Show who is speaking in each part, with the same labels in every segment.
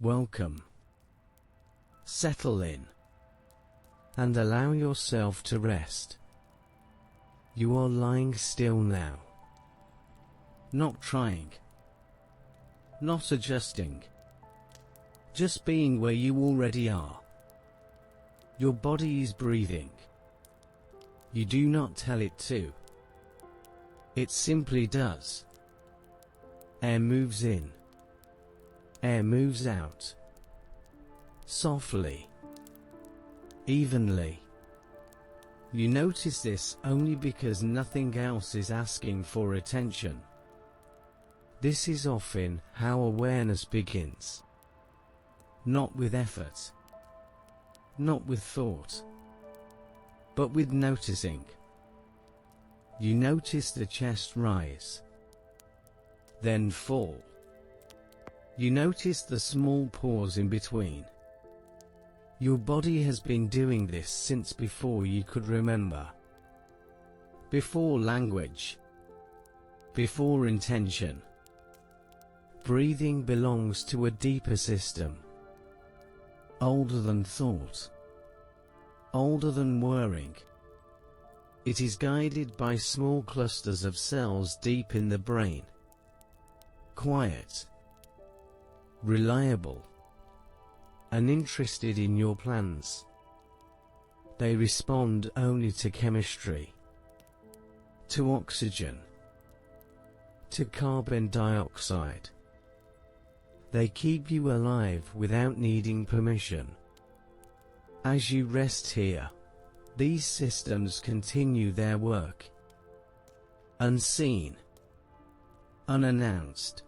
Speaker 1: Welcome. Settle in and allow yourself to rest. You are lying still now. Not trying. Not adjusting. Just being where you already are. Your body is breathing. You do not tell it to. It simply does. Air moves in. Air moves out. Softly. Evenly. You notice this only because nothing else is asking for attention. This is often how awareness begins. Not with effort. Not with thought. But with noticing. You notice the chest rise. Then fall. You notice the small pause in between. Your body has been doing this since before you could remember. Before language. Before intention. Breathing belongs to a deeper system. Older than thought. Older than worrying. It is guided by small clusters of cells deep in the brain. Quiet. Reliable. Uninterested in your plans. They respond only to chemistry. To oxygen. To carbon dioxide. They keep you alive without needing permission. As you rest here, these systems continue their work. Unseen. Unannounced.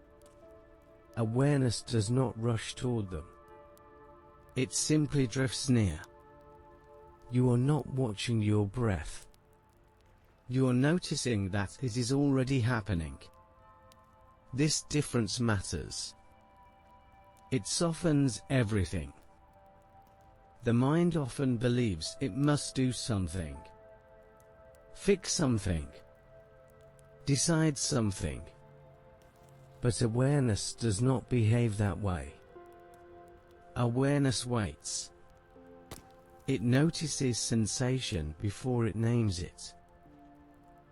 Speaker 1: Awareness does not rush toward them. It simply drifts near. You are not watching your breath. You are noticing that it is already happening. This difference matters. It softens everything. The mind often believes it must do something. Fix something. Decide something. But awareness does not behave that way. Awareness waits. It notices sensation before it names it.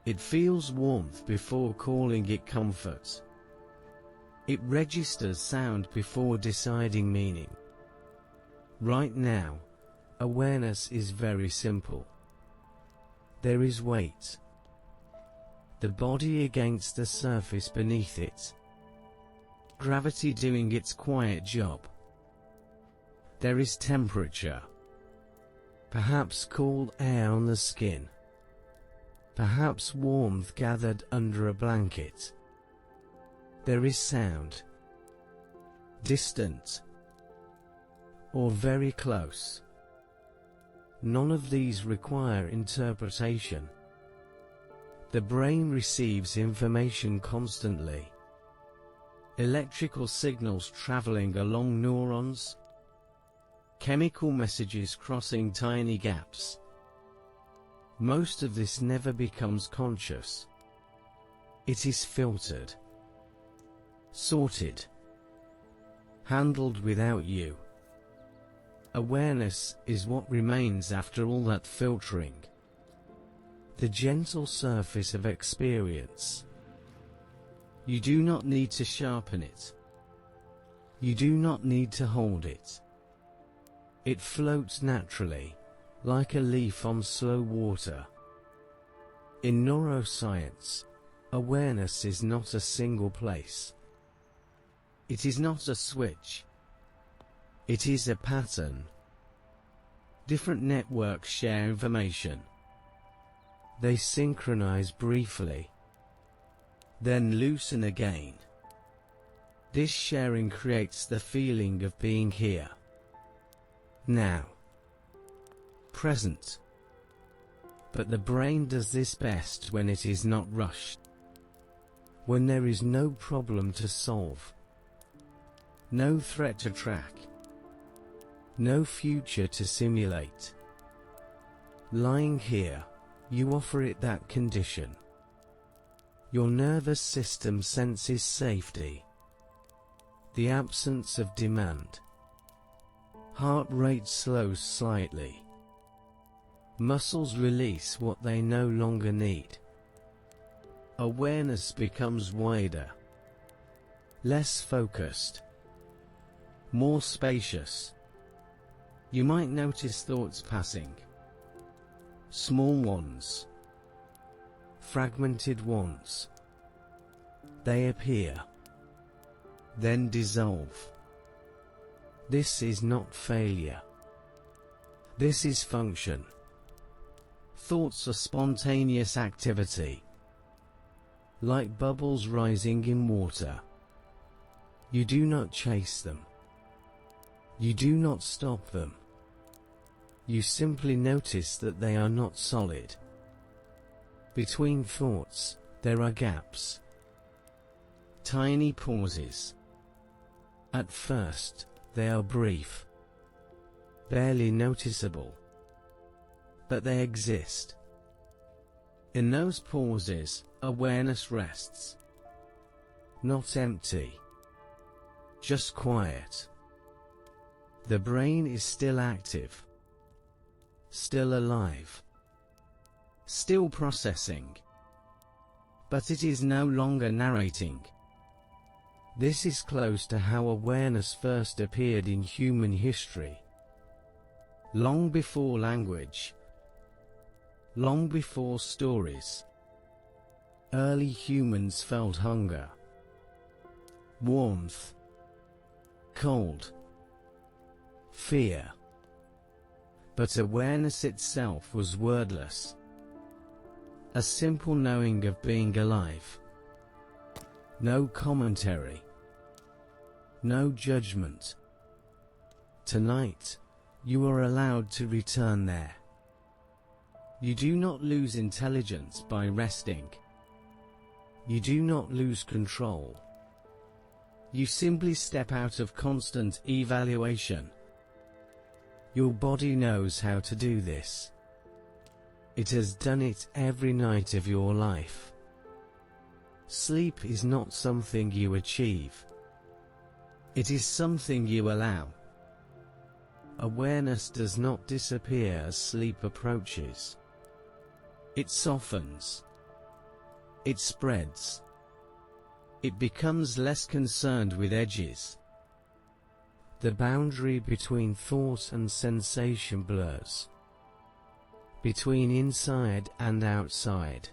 Speaker 1: It feels warmth before calling it comfort. It registers sound before deciding meaning. Right now, awareness is very simple. There is weight. The body against the surface beneath it. Gravity doing its quiet job. There is temperature. Perhaps cool air on the skin. Perhaps warmth gathered under a blanket. There is sound. Distant. Or very close. None of these require interpretation. The brain receives information constantly. Electrical signals traveling along neurons. Chemical messages crossing tiny gaps. Most of this never becomes conscious. It is filtered. Sorted. Handled without you. Awareness is what remains after all that filtering. The gentle surface of experience. You do not need to sharpen it. You do not need to hold it. It floats naturally, like a leaf on slow water. In neuroscience, awareness is not a single place. It is not a switch. It is a pattern. Different networks share information. They synchronize briefly, then loosen again. This sharing creates the feeling of being here. Now. Present. But the brain does this best when it is not rushed. When there is no problem to solve. No threat to track. No future to simulate. Lying here, you offer it that condition. Your nervous system senses safety. The absence of demand, Heart rate slows slightly. Muscles release what they no longer need. Awareness becomes wider, less focused, more spacious. You might notice thoughts passing. Small ones, fragmented ones. They appear, then dissolve. This is not failure. This is function. Thoughts are spontaneous activity, like bubbles rising in water. You do not chase them. You do not stop them. You simply notice that they are not solid. Between thoughts, there are gaps. Tiny pauses. At first, they are brief, barely noticeable, but they exist. In those pauses, awareness rests. Not empty, just quiet. The brain is still active, still alive, still processing, but it is no longer narrating. This is close to how awareness first appeared in human history. Long before language, long before stories, early humans felt hunger, warmth, cold, fear. But awareness itself was wordless. A simple knowing of being alive. No commentary. No judgment. Tonight, you are allowed to return there. You do not lose intelligence by resting. You do not lose control. You simply step out of constant evaluation. Your body knows how to do this. It has done it every night of your life. Sleep is not something you achieve. It is something you allow. Awareness does not disappear as sleep approaches. It softens. It spreads. It becomes less concerned with edges. The boundary between thought and sensation blurs. Between inside and outside.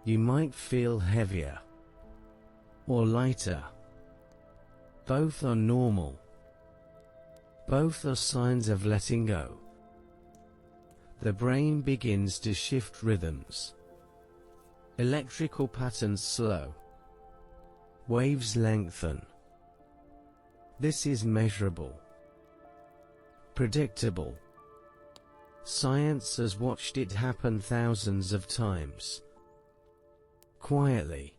Speaker 1: You might feel heavier or lighter. Both are normal. Both are signs of letting go. The brain begins to shift rhythms. Electrical patterns slow. Waves lengthen. This is measurable. Predictable. Science has watched it happen thousands of times. Quietly.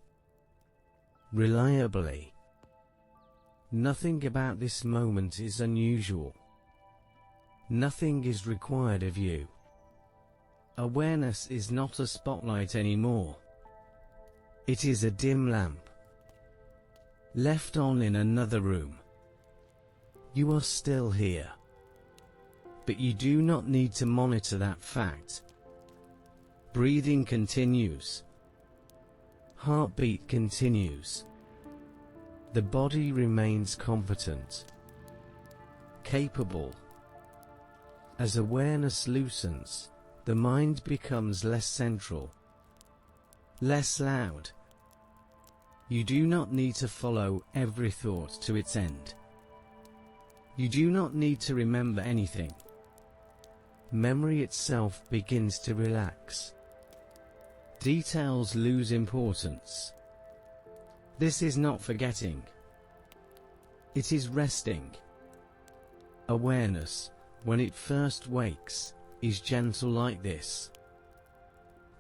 Speaker 1: Reliably. Nothing about this moment is unusual. Nothing is required of you. Awareness is not a spotlight anymore. It is a dim lamp, left on in another room. You are still here, but you do not need to monitor that fact. Breathing continues. Heartbeat continues. The body remains competent, capable. As awareness loosens, the mind becomes less central, less loud. You do not need to follow every thought to its end. You do not need to remember anything. Memory itself begins to relax. Details lose importance. This is not forgetting. It is resting. Awareness, when it first wakes, is gentle like this.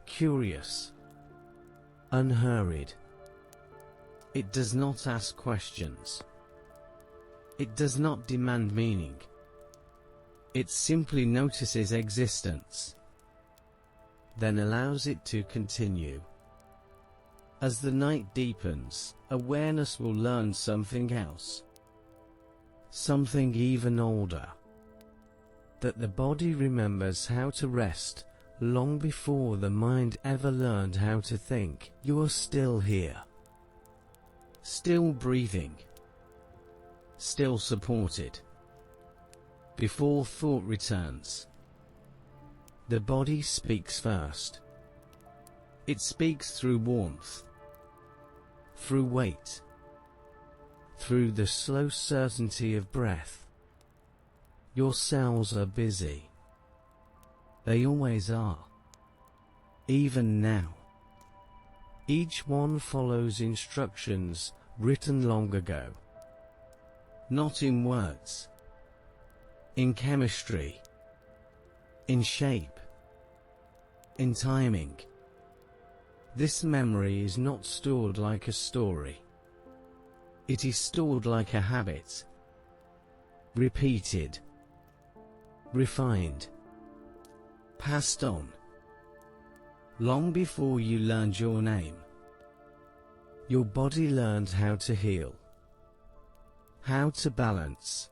Speaker 1: Curious. Unhurried. It does not ask questions. It does not demand meaning. It simply notices existence, then allows it to continue. As the night deepens, awareness will learn something else. something even older. That the body remembers how to rest long before the mind ever learned how to think. You are still here, still breathing, still supported. Before thought returns, the body speaks first. It speaks through warmth, through weight, through the slow certainty of breath. Your cells are busy. They always are. Even now. Each one follows instructions written long ago. Not in words. In chemistry. In shape. In timing. This memory is not stored like a story. It is stored like a habit. Repeated. Refined. Passed on. Long before you learned your name, your body learned how to heal, how to balance,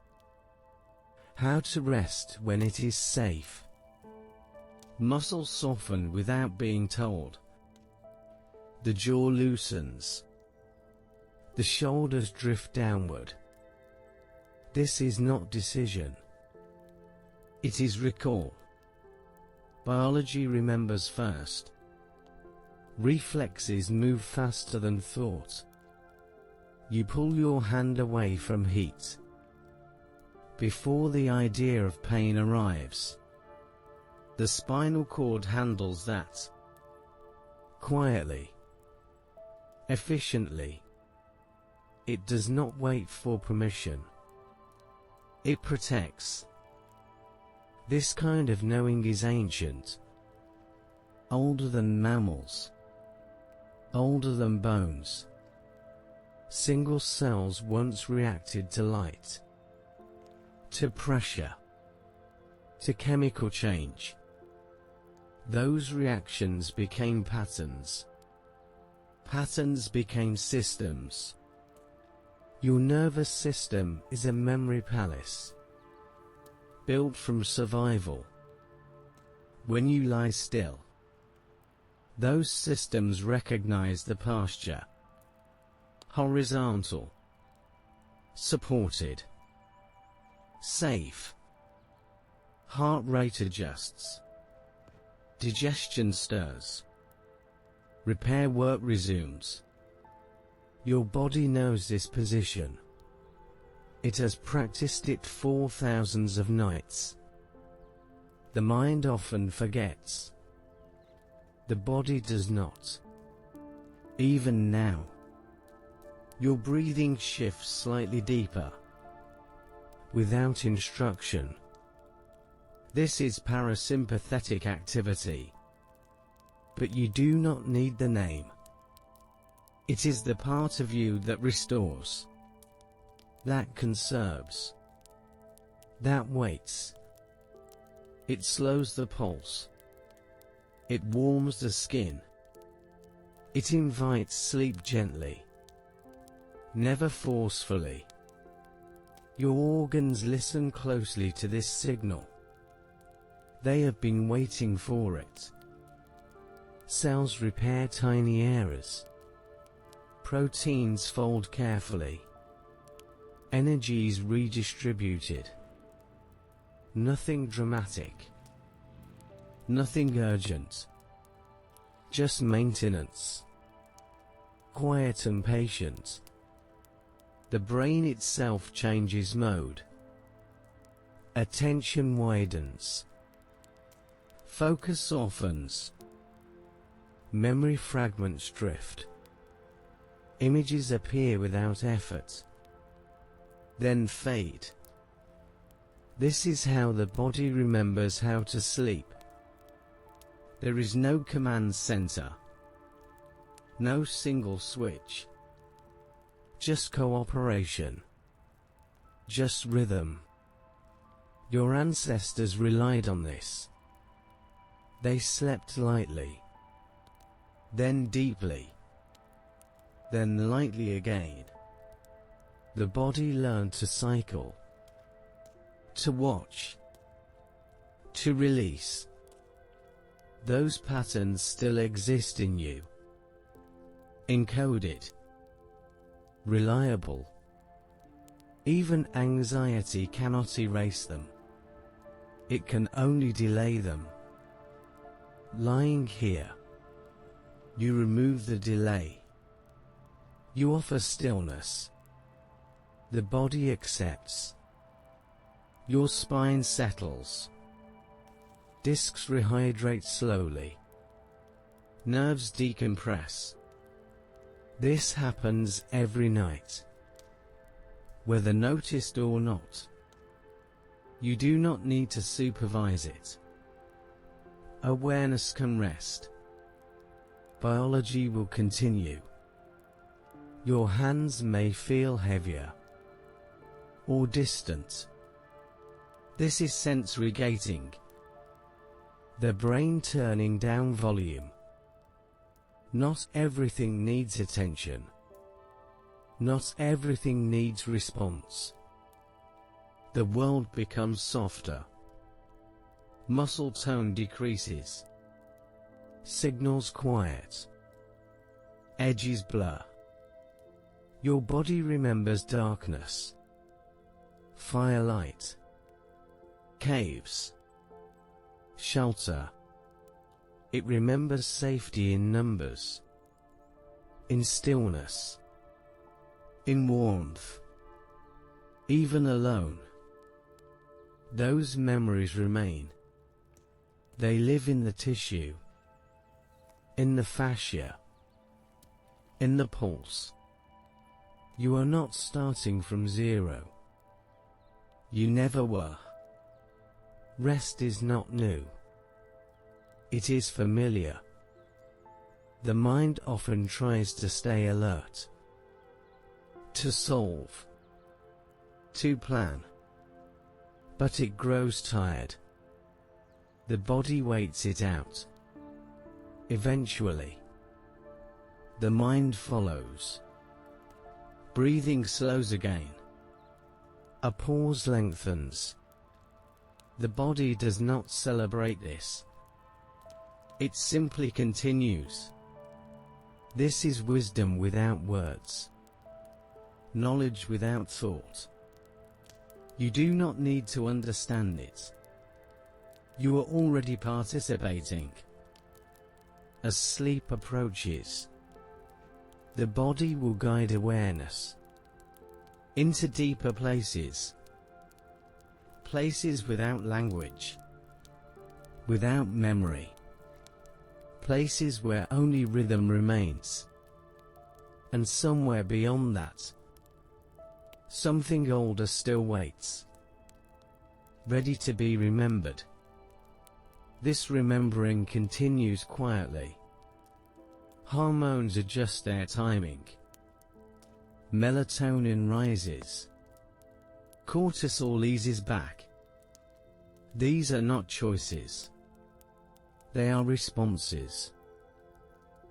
Speaker 1: how to rest when it is safe. Muscles soften without being told. The jaw loosens. The shoulders drift downward. This is not decision. It is recall. Biology remembers first. Reflexes move faster than thought. You pull your hand away from heat before the idea of pain arrives. The spinal cord handles that. Quietly. Efficiently. It does not wait for permission. It protects. This kind of knowing is ancient. Older than mammals. Older than bones. Single cells once reacted to light, to pressure, to chemical change. Those reactions became patterns. Patterns became systems. Your nervous system is a memory palace, built from survival. When you lie still, those systems recognize the posture. Horizontal. Supported. Safe. Heart rate adjusts. Digestion stirs. Repair work resumes. Your body knows this position. It has practiced it for thousands of nights. The mind often forgets. The body does not. Even now. Your breathing shifts slightly deeper. Without instruction. This is parasympathetic activity. But you do not need the name. It is the part of you that restores. That conserves. That waits. It slows the pulse. It warms the skin. It invites sleep gently. Never forcefully. Your organs listen closely to this signal. They have been waiting for it. Cells repair tiny errors. Proteins fold carefully. Energy is redistributed. Nothing dramatic. Nothing urgent. Just maintenance. Quiet and patient. The brain itself changes mode. Attention widens. Focus softens. Memory fragments drift. Images appear without effort. Then fade. This is how the body remembers how to sleep. There is no command center. No single switch. Just cooperation. Just rhythm. Your ancestors relied on this. They slept lightly. Then deeply. Then lightly again. The body learned to cycle. to watch, to release. Those patterns still exist in you. Encoded, reliable. Even anxiety cannot erase them. It can only delay them. Lying here, you remove the delay. You offer stillness. The body accepts. Your spine settles. Discs rehydrate slowly. Nerves decompress. This happens every night, whether noticed or not. You do not need to supervise it. Awareness can rest. Biology will continue. Your hands may feel heavier or distant. This is sensory gating. The brain turning down volume. Not everything needs attention. Not everything needs response. The world becomes softer. Muscle tone decreases. Signals quiet. Edges blur. Your body remembers darkness, firelight, caves, shelter. It remembers safety in numbers, in stillness, in warmth, even alone. Those memories remain. They live in the tissue, in the fascia, in the pulse. You are not starting from zero. You never were. Rest is not new. It is familiar. The mind often tries to stay alert, to solve, to plan. But it grows tired. The body waits it out. Eventually, the mind follows. Breathing slows again. A pause lengthens. The body does not celebrate this. It simply continues. This is wisdom without words. Knowledge without thought. You do not need to understand it. You are already participating. As sleep approaches, the body will guide awareness into deeper places. Places without language, without memory. Places where only rhythm remains. And somewhere beyond that, something older still waits, ready to be remembered. This remembering continues quietly. Hormones adjust their timing. Melatonin rises. Cortisol eases back. These are not choices. They are responses.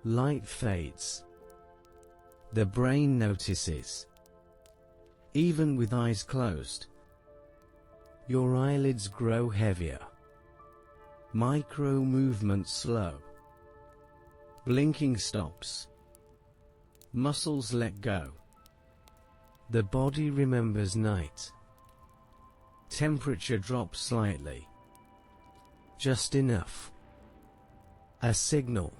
Speaker 1: Light fades. The brain notices. Even with eyes closed. Your eyelids grow heavier. Micro movements slow. Blinking stops. Muscles let go. The body remembers night. Temperature drops slightly. Just enough. A signal.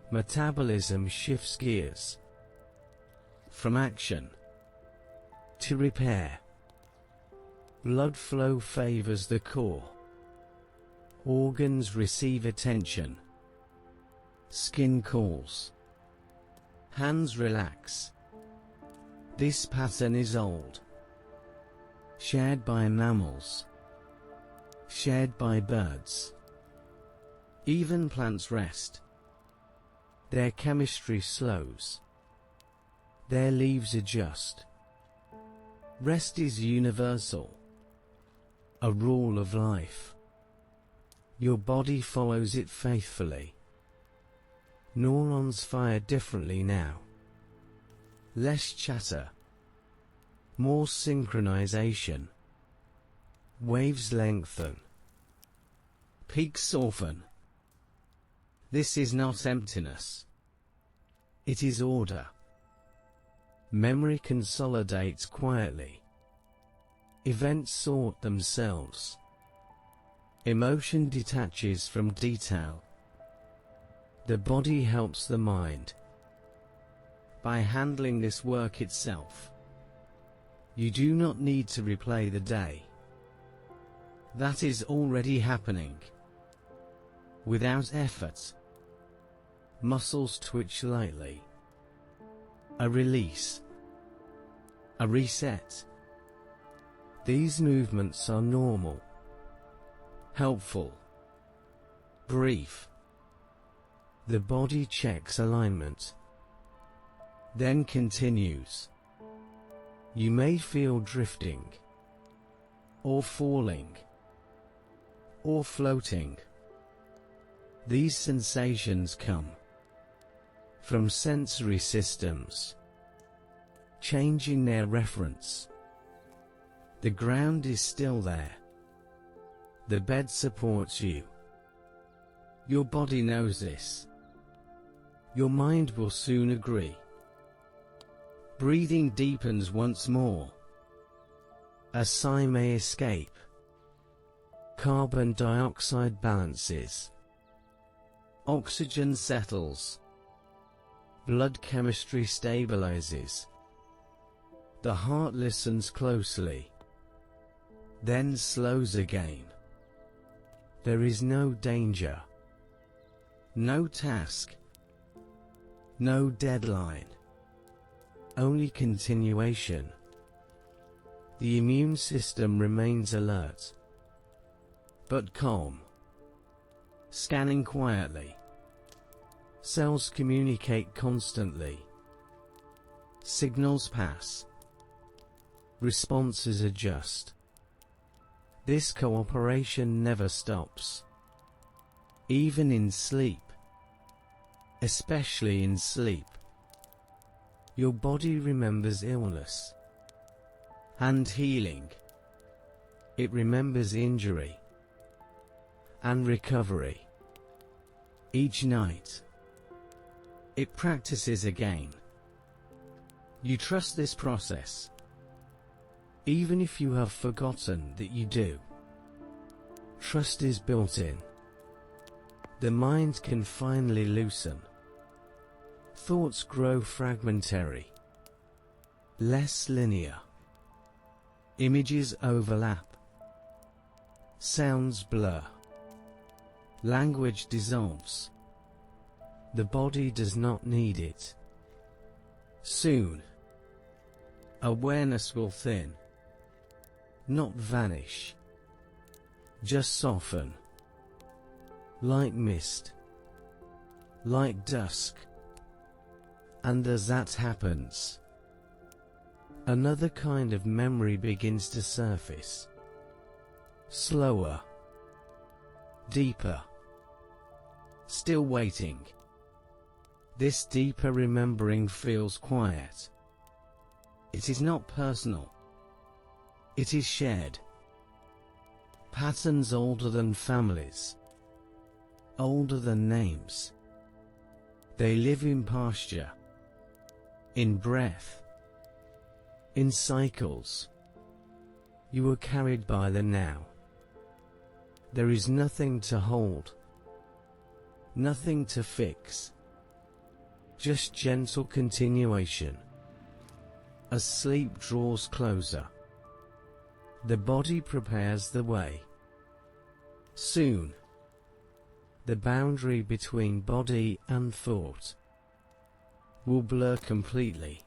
Speaker 1: Metabolism shifts gears. From action to repair. Blood flow favors the core. Organs receive attention. Skin cools. Hands relax. This pattern is old. Shared by mammals. Shared by birds. Even plants rest. Their chemistry slows. Their leaves adjust. Rest is universal. A rule of life. Your body follows it faithfully. Neurons fire differently now. Less chatter. More synchronization. Waves lengthen. Peaks soften. This is not emptiness. It is order. Memory consolidates quietly. Events sort themselves. Emotion detaches from detail. The body helps the mind. By handling this work itself, you do not need to replay the day. That is already happening. Without effort, muscles twitch lightly. A release. A reset. These movements are normal, helpful, brief. The body checks alignment, then continues. You may feel drifting, or falling, or floating. These sensations come from sensory systems, changing their reference. The ground is still there. The bed supports you. Your body knows this. Your mind will soon agree. Breathing deepens once more. A sigh may escape. Carbon dioxide balances. Oxygen settles. Blood chemistry stabilizes. The heart listens closely, then slows again. There is no danger, no task, no deadline, only continuation. The immune system remains alert, but calm, scanning quietly. Cells communicate constantly. Signals pass. Responses adjust. This cooperation never stops. Even in sleep. Especially in sleep. Your body remembers illness and healing. It remembers injury and recovery. Each night, it practices again. You trust this process, even if you have forgotten that you do. Trust is built in. The mind can finally loosen. Thoughts grow fragmentary, less linear. Images overlap. Sounds blur. Language dissolves. The body does not need it. Soon, awareness will thin, not vanish, just soften, like mist, like dusk. And as that happens, another kind of memory begins to surface. Slower, deeper, still waiting. This deeper remembering feels quiet. It is not personal. It is shared. Patterns older than families, older than names. They live in posture, in breath, in cycles. You are carried by the now. There is nothing to hold, nothing to fix. Just gentle continuation. As sleep draws closer, the body prepares the way. Soon, the boundary between body and thought will blur completely.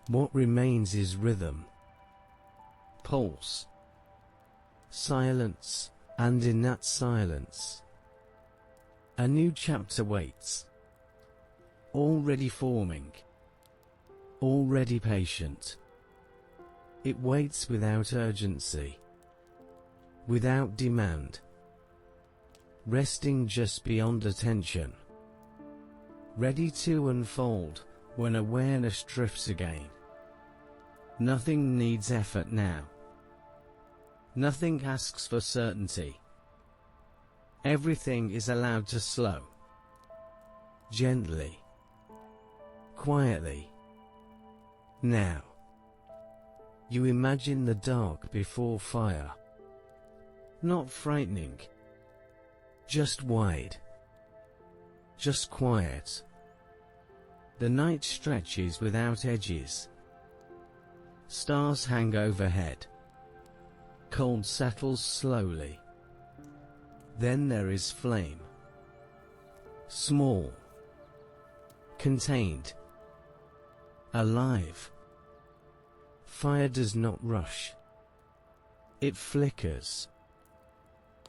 Speaker 1: What remains is rhythm, pulse, silence, and in that silence, a new chapter waits. Already forming, already patient. It waits without urgency, without demand, resting just beyond attention, ready to unfold when awareness drifts again. Nothing needs effort now. Nothing asks for certainty. Everything is allowed to slow. Gently. Quietly. Now. You imagine the dark before fire. Not frightening. Just wide. Just quiet. The night stretches without edges. Stars hang overhead. Cold settles slowly. Then there is flame. Small. Contained. Alive. Fire does not rush. It flickers.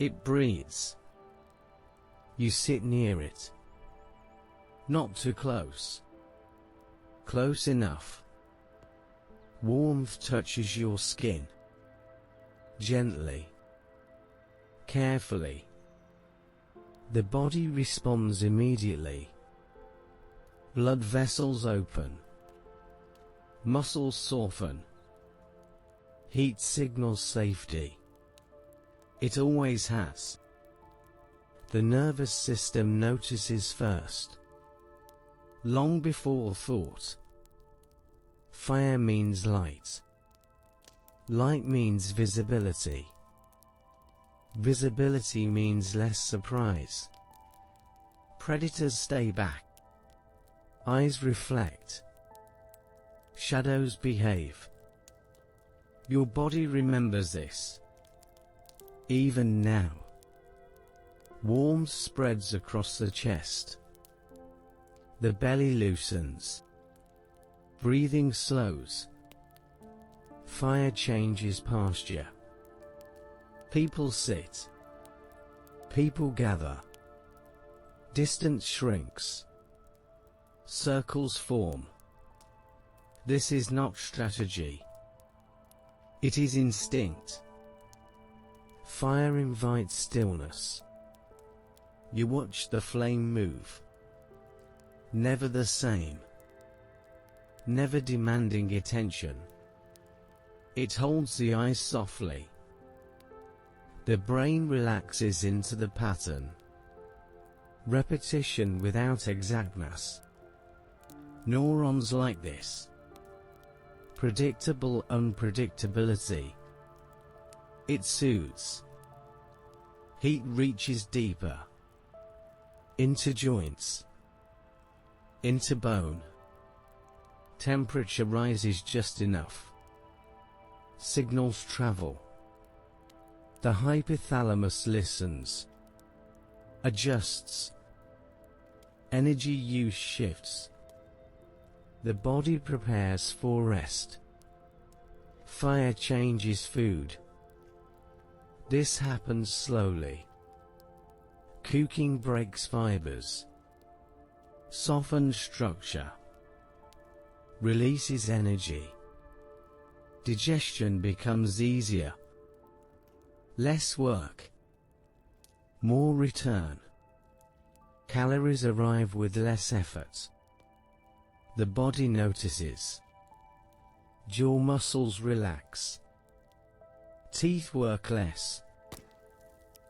Speaker 1: It breathes. You sit near it. Not too close. Close enough. Warmth touches your skin. Gently. Carefully. The body responds immediately. Blood vessels open. Muscles soften. Heat signals safety. It always has. The nervous system notices first. Long before thought. Fire means light. Light means visibility. Visibility means less surprise. Predators stay back. Eyes reflect. Shadows behave. Your body remembers this. Even now. Warmth spreads across the chest. The belly loosens. Breathing slows. Fire changes posture. People sit. People gather. Distance shrinks. Circles form. This is not strategy. It is instinct. Fire invites stillness. You watch the flame move. Never the same. Never demanding attention. It holds the eyes softly. The brain relaxes into the pattern. Repetition without exactness. Neurons like this. Predictable unpredictability. It soothes. Heat reaches deeper. Into joints. Into bone. Temperature rises just enough. Signals travel. The hypothalamus listens. Adjusts. Energy use shifts. The body prepares for rest. Fire changes food. This happens slowly. Cooking breaks fibers. Softens structure. Releases energy. Digestion becomes easier. Less work. More return. Calories arrive with less effort. The body notices. Jaw muscles relax. Teeth work less.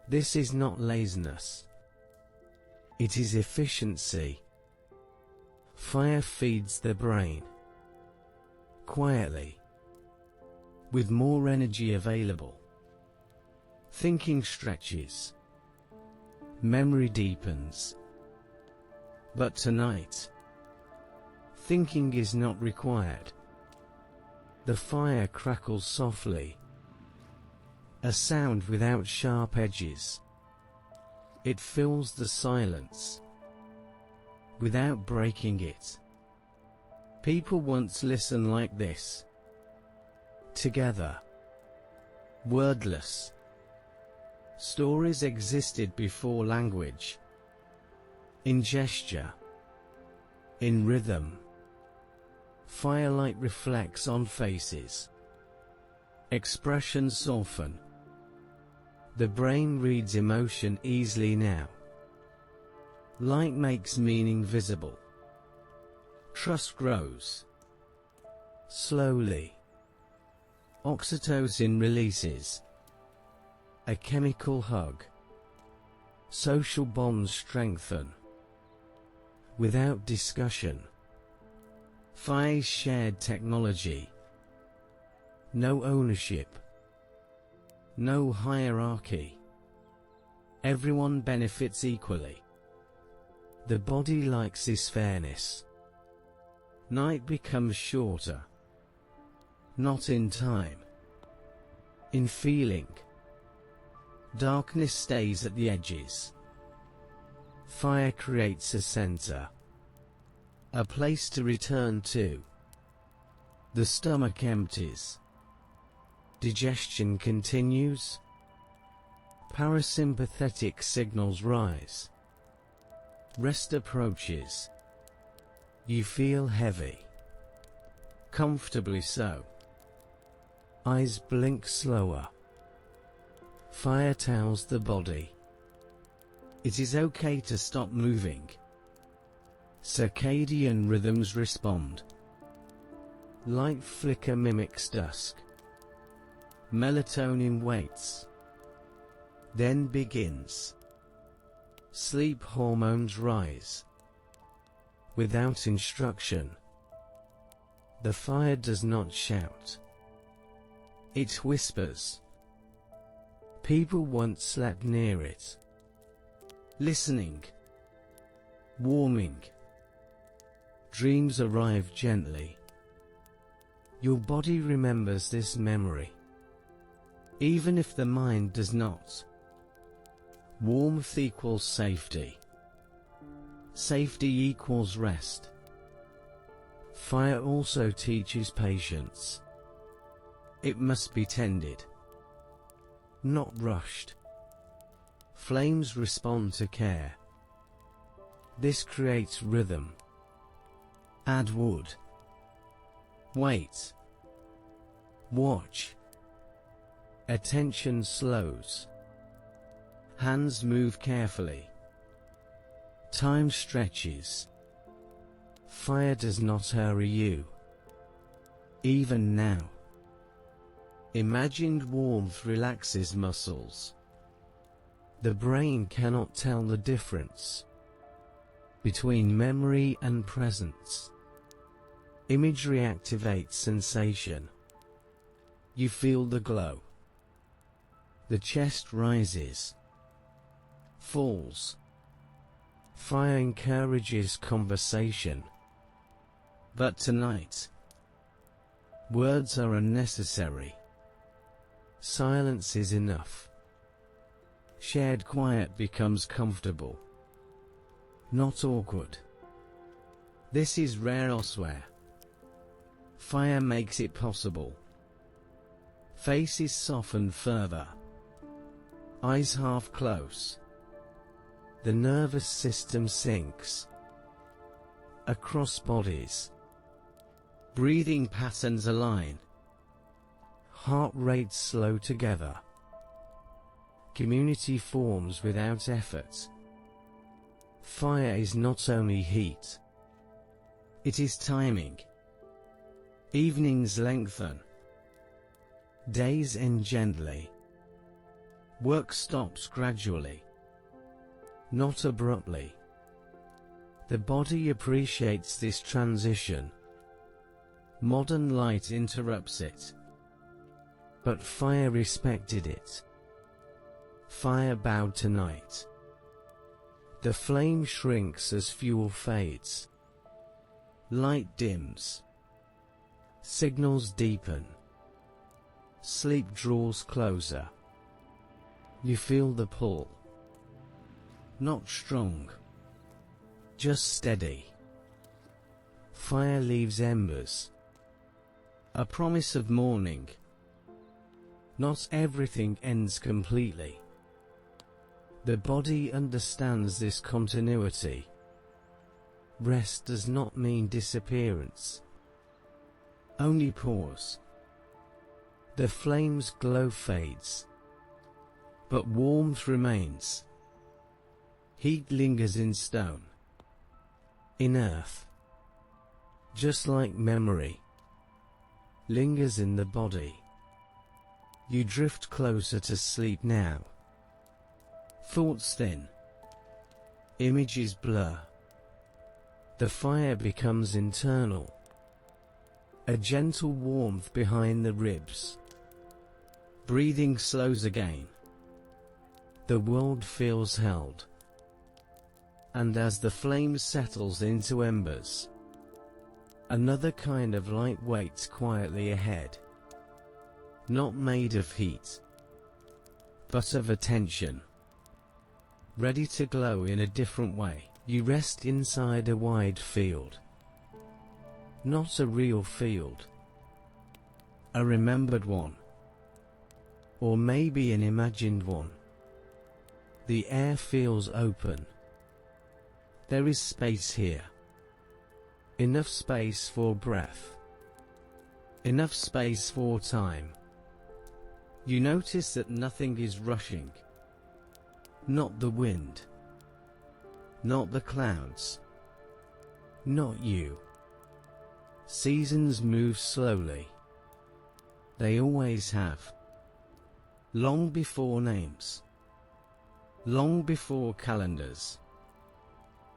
Speaker 1: This is not laziness. It is efficiency. Fire feeds the brain. Quietly. With more energy available. Thinking stretches. Memory deepens. But tonight, thinking is not required. The fire crackles softly. A sound without sharp edges. It fills the silence. Without breaking it. People once listened like this. Together. Wordless. Stories existed before language. In gesture. In rhythm. Firelight reflects on faces. Expressions soften. The brain reads emotion easily now. Light makes meaning visible. Trust grows. Slowly. Oxytocin releases. A chemical hug. Social bonds strengthen. Without discussion. Fire's shared technology. No ownership. No hierarchy. Everyone benefits equally. The body likes this fairness. Night becomes shorter. Not in time. In feeling. Darkness stays at the edges. Fire creates a center. A place to return to. The stomach empties. Digestion continues. Parasympathetic signals rise. Rest approaches. You feel heavy. Comfortably so. Eyes blink slower. Fire tells the body. It is okay to stop moving. Circadian rhythms respond. Light flicker mimics dusk. Melatonin waits. Then begins. Sleep hormones rise. Without instruction. The fire does not shout. It whispers. People once slept near it. Listening. Warming. Dreams arrive gently. Your body remembers this memory. Even if the mind does not. Warmth equals safety. Safety equals rest. Fire also teaches patience. It must be tended. Not rushed. Flames respond to care. This creates rhythm. Add wood. Wait. Watch. Attention slows. Hands move carefully. Time stretches. Fire does not hurry you. Even now. Imagined warmth relaxes muscles. The brain cannot tell the difference between memory and presence. Imagery activates sensation. You feel the glow. The chest rises. Falls. Fire encourages conversation. But tonight, words are unnecessary. Silence is enough. Shared quiet becomes comfortable. Not awkward. This is rare elsewhere. Fire makes it possible. Faces soften further. Eyes half close. The nervous system sinks. Across bodies. Breathing patterns align. Heart rates slow together. Community forms without effort. Fire is not only heat. It is timing. Evenings lengthen. Days end gently. Work stops gradually. Not abruptly. The body appreciates this transition. Modern light interrupts it. But fire respected it. Fire bowed to night. The flame shrinks as fuel fades. Light dims. Signals deepen. Sleep draws closer. You feel the pull. Not strong. Just steady. Fire leaves embers. A promise of morning. Not everything ends completely. The body understands this continuity. Rest does not mean disappearance. Only pause. The flame's glow fades. But warmth remains. Heat lingers in stone. In earth. Just like memory. Lingers in the body. You drift closer to sleep now. Thoughts thin. Images blur. The fire becomes internal. A gentle warmth behind the ribs. Breathing slows again. The world feels held. And as the flame settles into embers, another kind of light waits quietly ahead. Not made of heat, but of attention. Ready to glow in a different way. You rest inside a wide field. Not a real field. A remembered one. Or maybe an imagined one. The air feels open. There is space here. Enough space for breath. Enough space for time. You notice that nothing is rushing. Not the wind. Not the clouds. Not you. Seasons move slowly. They always have. Long before names. Long before calendars.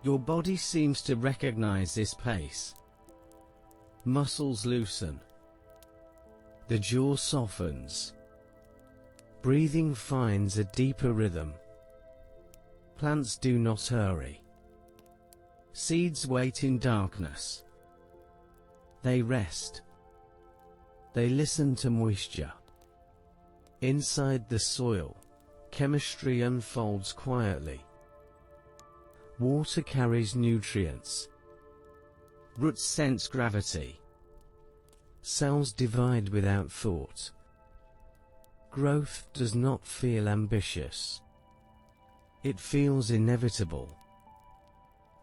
Speaker 1: Your body seems to recognize this pace. Muscles loosen. The jaw softens. Breathing finds a deeper rhythm. Plants do not hurry. Seeds wait in darkness. They rest. They listen to moisture. Inside the soil, chemistry unfolds quietly. Water carries nutrients. Roots sense gravity. Cells divide without thought. Growth does not feel ambitious. It feels inevitable.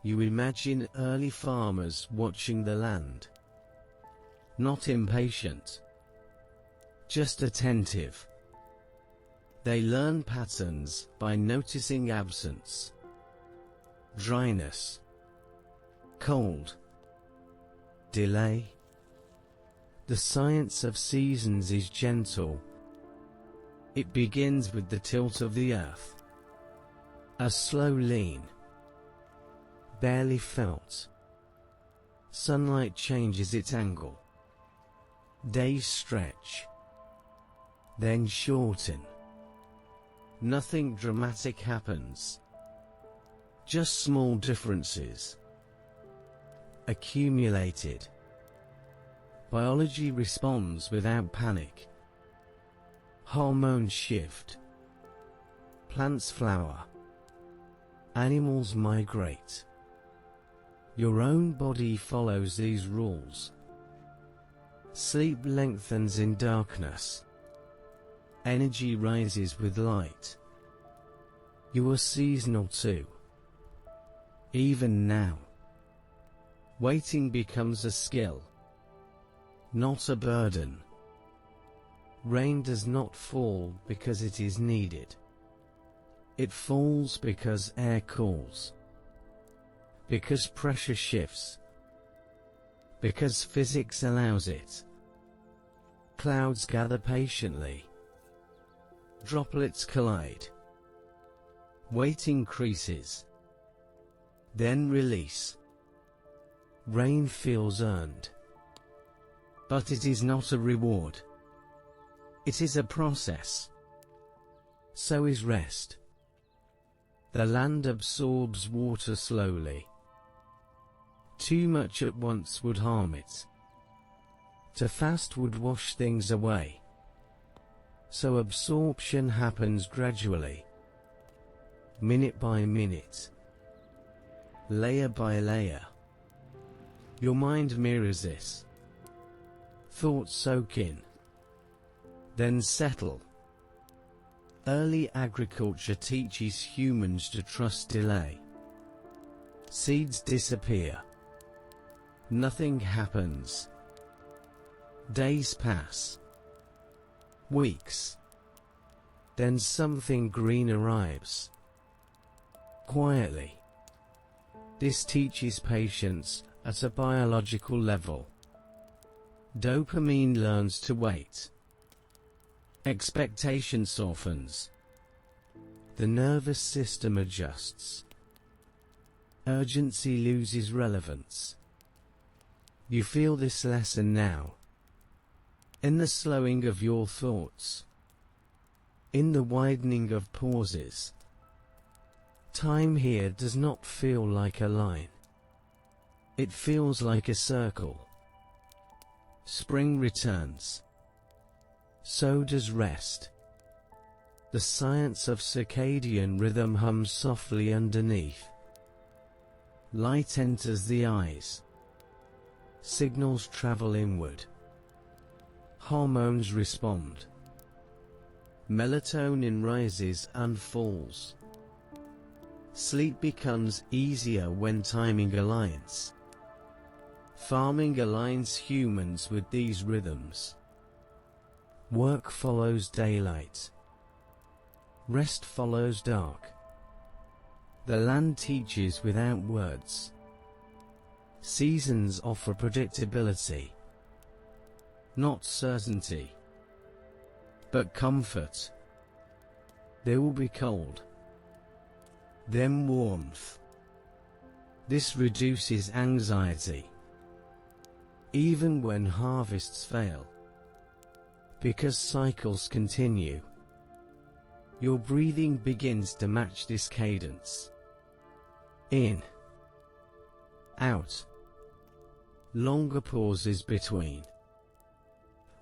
Speaker 1: You imagine early farmers watching the land. Not impatient. Just attentive. They learn patterns by noticing absence. Dryness. Cold. Delay. The science of seasons is gentle. It begins with the tilt of the earth. A slow lean. Barely felt. Sunlight changes its angle. Days stretch. Then shorten. Nothing dramatic happens. Just small differences. Accumulated. Biology responds without panic. Hormones shift. Plants flower. Animals migrate. Your own body follows these rules. Sleep lengthens in darkness. Energy rises with light. You are seasonal too. Even now. Waiting becomes a skill. Not a burden. Rain does not fall because it is needed. It falls because air cools. Because pressure shifts. Because physics allows it. Clouds gather patiently. Droplets collide. Weight increases. Then release. Rain feels earned. But it is not a reward. It is a process. So is rest. The land absorbs water slowly. Too much at once would harm it. To fast would wash things away. So absorption happens gradually. Minute by minute. Layer by layer. Your mind mirrors this. Thoughts soak in. Then settle. Early agriculture teaches humans to trust delay. Seeds disappear. Nothing happens. Days pass. Weeks. Then something green arrives. Quietly. This teaches patience at a biological level. Dopamine learns to wait. Expectation softens. The nervous system adjusts. Urgency loses relevance. You feel this lesson now. In the slowing of your thoughts. In the widening of pauses. Time here does not feel like a line. It feels like a circle. Spring returns. So does rest. The science of circadian rhythm hums softly underneath. Light enters the eyes. Signals travel inward. Hormones respond. Melatonin rises and falls. Sleep becomes easier when timing aligns. Farming aligns humans with these rhythms. Work follows daylight. Rest follows dark. The land teaches without words. Seasons offer predictability. Not certainty, but comfort. There will be cold, then warmth. This reduces anxiety, even when harvests fail, because cycles continue. Your breathing begins to match this cadence. In, out, longer pauses between.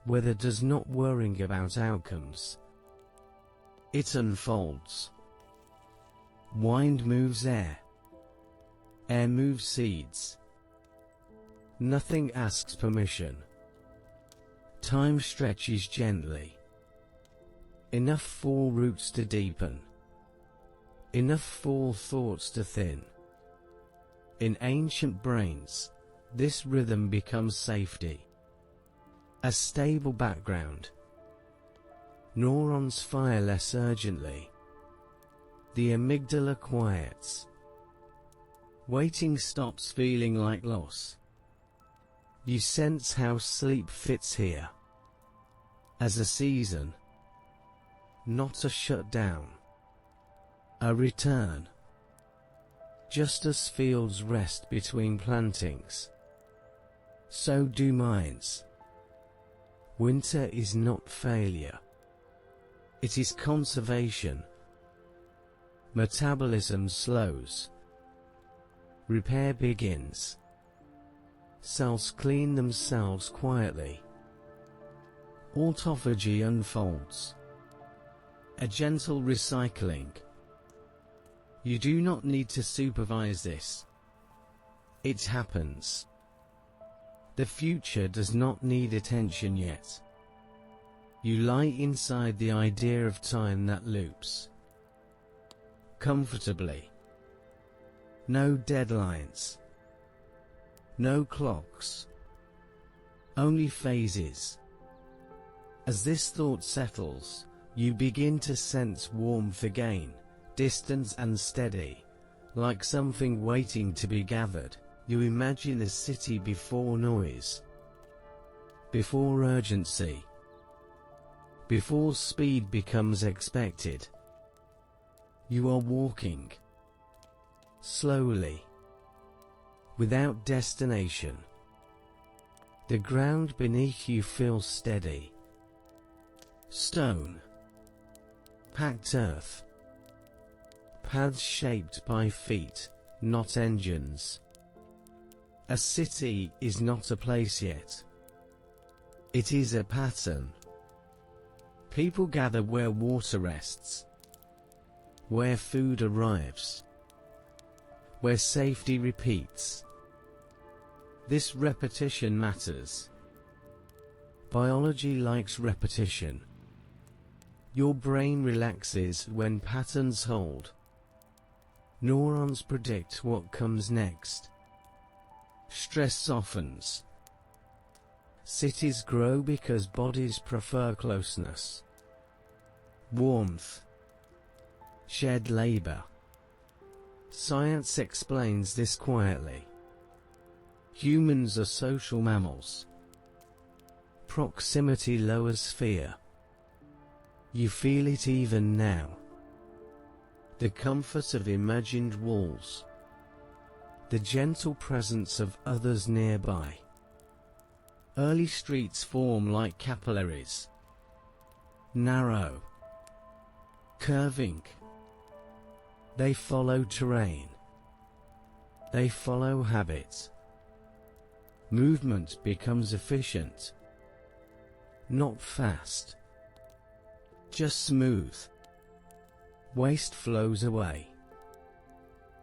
Speaker 1: Weather does not worry about outcomes. It unfolds. Wind moves air. Air moves seeds. Nothing asks permission. Time stretches gently. Enough for roots to deepen. Enough for thoughts to thin. In ancient brains, this rhythm becomes safety. A stable background. Neurons fire less urgently. The amygdala quiets. Waiting stops feeling like loss. You sense how sleep fits here. As a season. Not a shutdown. A return. Just as fields rest between plantings, so do minds. Winter is not failure. It is conservation. Metabolism slows. Repair begins. Cells clean themselves quietly. Autophagy unfolds. A gentle recycling. You do not need to supervise this. It happens. The future does not need attention yet. You lie inside the idea of time that loops. Comfortably. No deadlines. No clocks. Only phases. As this thought settles, you begin to sense warmth again, distant and steady, like something waiting to be gathered. You imagine a city before noise, before urgency, before speed becomes expected. You are walking, slowly, without destination. The ground beneath you feels steady. Stone, packed earth, paths shaped by feet, not engines. A city is not a place yet. It is a pattern. People gather where water rests, where food arrives, where safety repeats. This repetition matters. Biology likes repetition. Your brain relaxes when patterns hold. Neurons predict what comes next. Stress softens. Cities grow because bodies prefer closeness. Warmth. Shared labor. Science explains this quietly. Humans are social mammals. Proximity lowers fear. You feel it even now. The comfort of imagined walls. The gentle presence of others nearby. Early streets form like capillaries. Narrow. Curving. They follow terrain. They follow habit. Movement becomes efficient. Not fast. Just smooth. Waste flows away.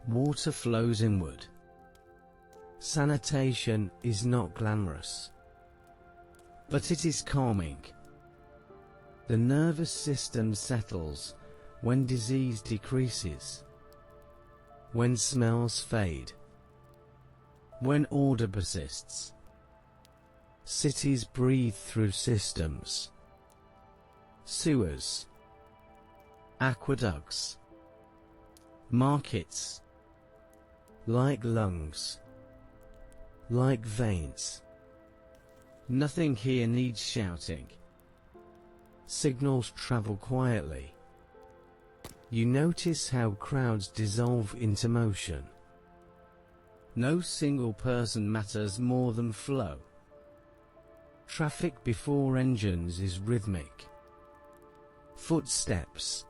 Speaker 1: Water flows inward. Sanitation is not glamorous, but it is calming. The nervous system settles when disease decreases, when smells fade, when order persists. Cities breathe through systems. Sewers, aqueducts, markets, like lungs, like veins. Nothing here needs shouting. Signals travel quietly. You notice how crowds dissolve into motion. No single person matters more than flow. Traffic before engines is rhythmic. Footsteps.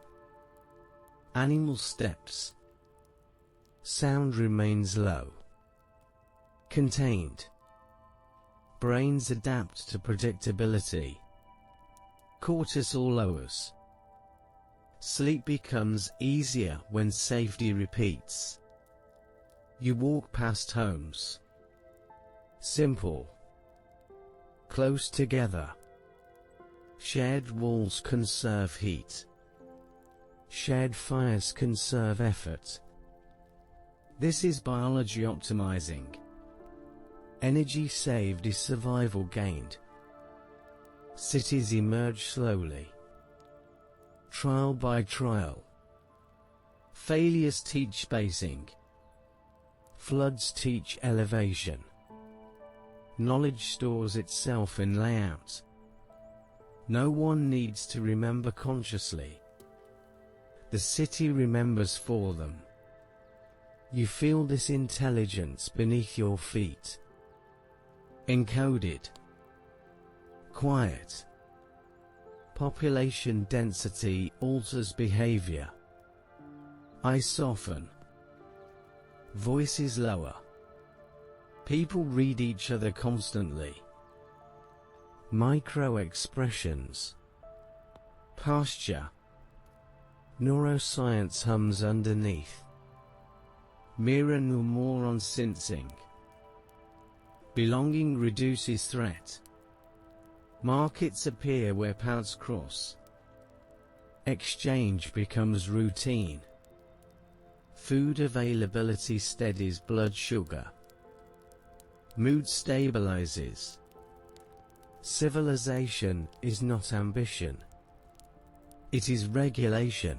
Speaker 1: Animal steps. Sound remains low. Contained. Brains adapt to predictability. Cortisol lowers. Sleep becomes easier when safety repeats. You walk past homes. Simple. Close together. Shared walls conserve heat. Shared fires conserve effort. This is biology optimizing. Energy saved is survival gained. Cities emerge slowly. Trial by trial. Failures teach spacing. Floods teach elevation. Knowledge stores itself in layout. No one needs to remember consciously. The city remembers for them. You feel this intelligence beneath your feet. Encoded. Quiet. Population density alters behavior. Eyes soften. Voices lower. People read each other constantly. Micro-expressions. Posture. Neuroscience hums underneath. Mirror neuron sensing. Belonging reduces threat. Markets appear where paths cross. Exchange becomes routine. Food availability steadies blood sugar. Mood stabilizes. Civilization is not ambition. It is regulation.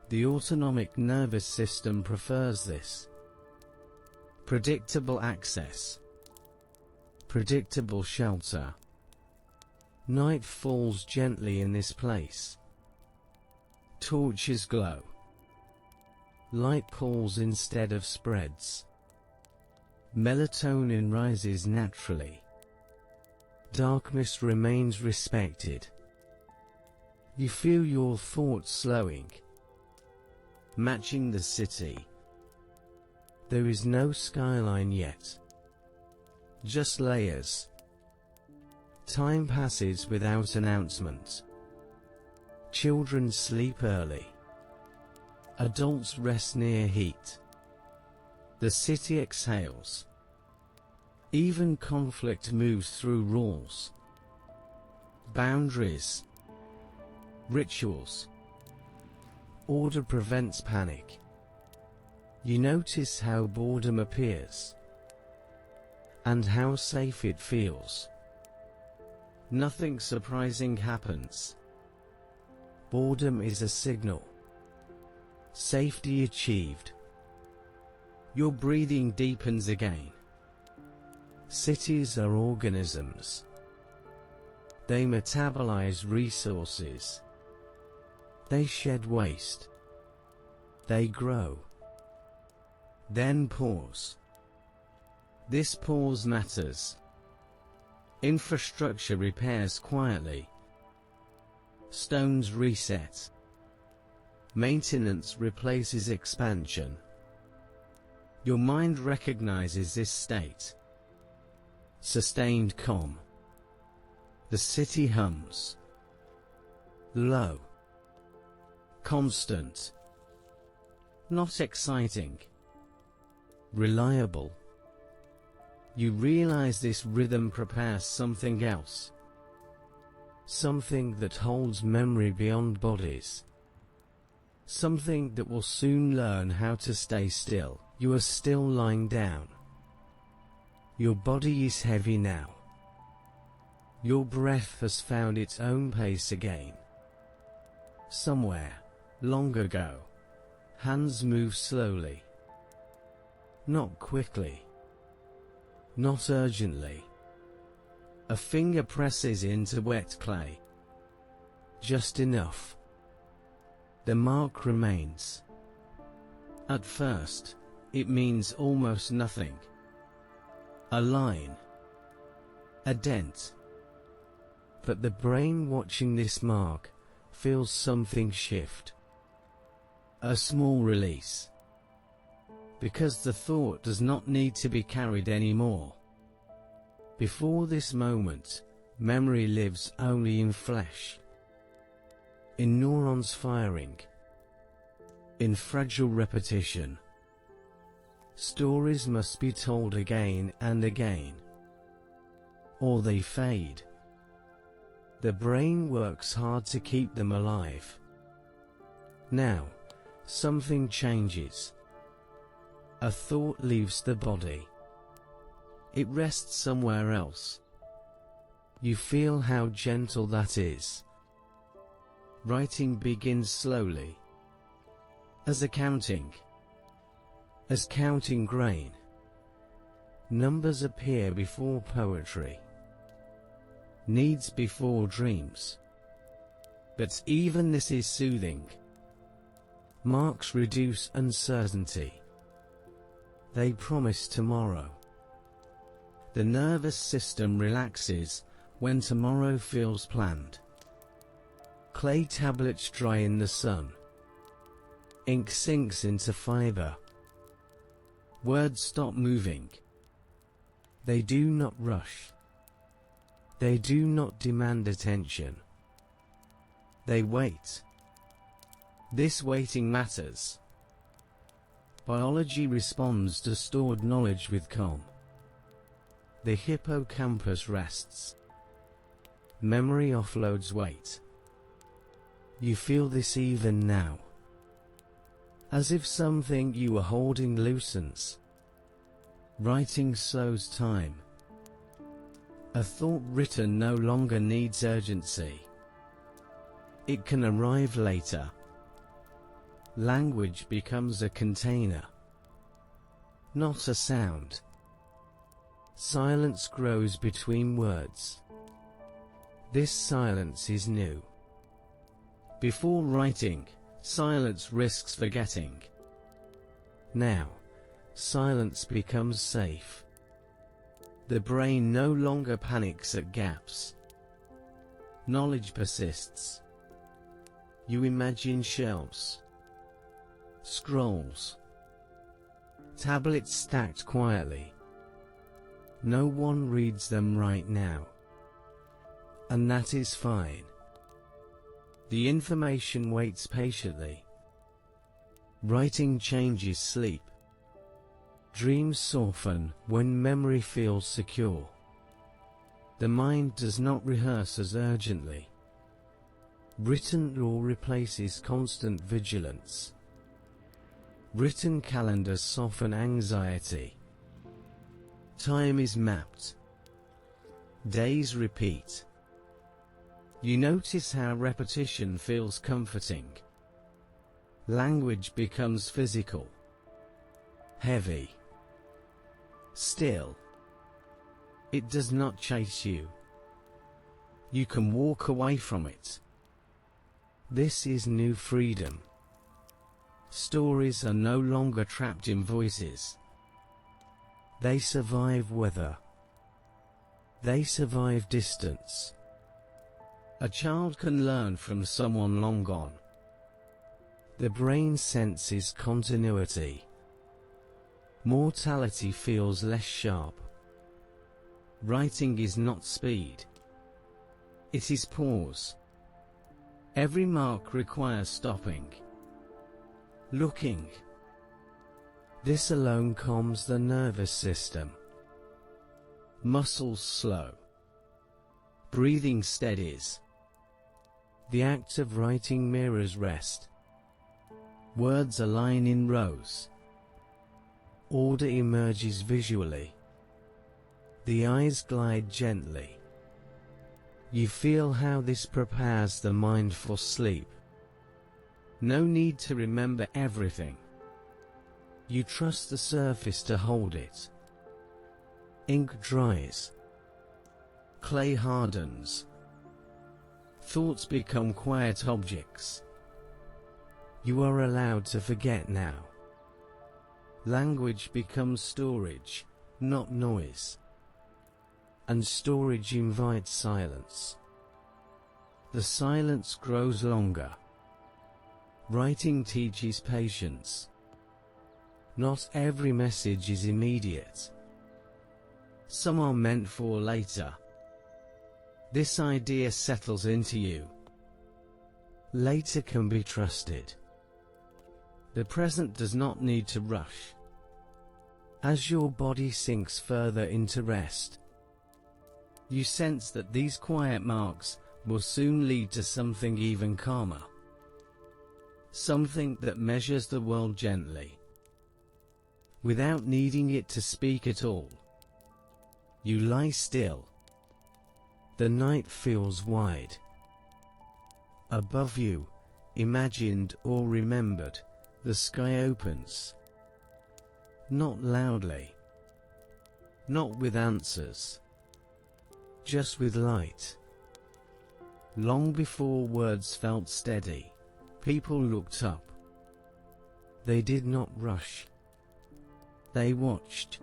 Speaker 1: The autonomic nervous system prefers this. Predictable access. Predictable shelter. Night falls gently in this place. Torches glow. Light pulls instead of spreads. Melatonin rises naturally. Darkness remains respected. You feel your thoughts slowing, matching the city. There is no skyline yet. Just layers. Time passes without announcement. Children sleep early. Adults rest near heat. The city exhales. Even conflict moves through rules. Boundaries. Rituals. Order prevents panic. You notice how boredom appears. And how safe it feels. Nothing surprising happens. Boredom is a signal. Safety achieved. Your breathing deepens again. Cities are organisms. They metabolize resources. They shed waste. They grow. Then pause. This pause matters. Infrastructure repairs quietly. Stones reset. Maintenance replaces expansion. Your mind recognizes this state. Sustained calm. The city hums. Low. Constant. Not exciting. Reliable. You realize this rhythm prepares something else. Something that holds memory beyond bodies. Something that will soon learn how to stay still. You are still lying down. Your body is heavy now. Your breath has found its own pace again. Somewhere, long ago, hands move slowly. Not quickly. Not urgently. A finger presses into wet clay. Just enough. The mark remains. At first, it means almost nothing. A line. A dent. But the brain watching this mark feels something shift. A small release. Because the thought does not need to be carried anymore. Before this moment, memory lives only in flesh. In neurons firing. In fragile repetition. Stories must be told again and again. Or they fade. The brain works hard to keep them alive. Now, something changes. A thought leaves the body. It rests somewhere else. You feel how gentle that is. Writing begins slowly. As accounting. As counting grain. Numbers appear before poetry. Needs before dreams. But even this is soothing. Marks reduce uncertainty. They promise tomorrow. The nervous system relaxes when tomorrow feels planned. Clay tablets dry in the sun. Ink sinks into fiber. Words stop moving. They do not rush. They do not demand attention. They wait. This waiting matters. Biology responds to stored knowledge with calm. The hippocampus rests. Memory offloads weight. You feel this even now. As if something you were holding loosens. Writing slows time. A thought written no longer needs urgency. It can arrive later. Language becomes a container. Not a sound. Silence grows between words. This silence is new. Before writing, silence risks forgetting. Now, silence becomes safe. The brain no longer panics at gaps. Knowledge persists. You imagine shelves. Scrolls. Tablets stacked quietly. No one reads them right now. And that is fine. The information waits patiently. Writing changes sleep. Dreams soften when memory feels secure. The mind does not rehearse as urgently. Written law replaces constant vigilance. Written calendars soften anxiety. Time is mapped. Days repeat. You notice how repetition feels comforting. Language becomes physical. Heavy. Still. It does not chase you. You can walk away from it. This is new freedom. Stories are no longer trapped in voices. They survive weather. They survive distance. A child can learn from someone long gone. The brain senses continuity. Mortality feels less sharp. Writing is not speed. It is pause. Every mark requires stopping. Looking. This alone calms the nervous system. Muscles slow. Breathing steadies. The act of writing mirrors rest. Words align in rows. Order emerges visually. The eyes glide gently. You feel how this prepares the mind for sleep. No need to remember everything. You trust the surface to hold it. Ink dries. Clay hardens. Thoughts become quiet objects. You are allowed to forget now. Language becomes storage, not noise. And storage invites silence. The silence grows longer. Writing teaches patience. Not every message is immediate. Some are meant for later. This idea settles into you. Later can be trusted. The present does not need to rush. As your body sinks further into rest, you sense that these quiet marks will soon lead to something even calmer. Something that measures the world gently, without needing it to speak at all. You lie still. The night feels wide. Above you, imagined or remembered, the sky opens. Not loudly. Not with answers. Just with light. Long before words felt steady, people looked up. They did not rush. They watched.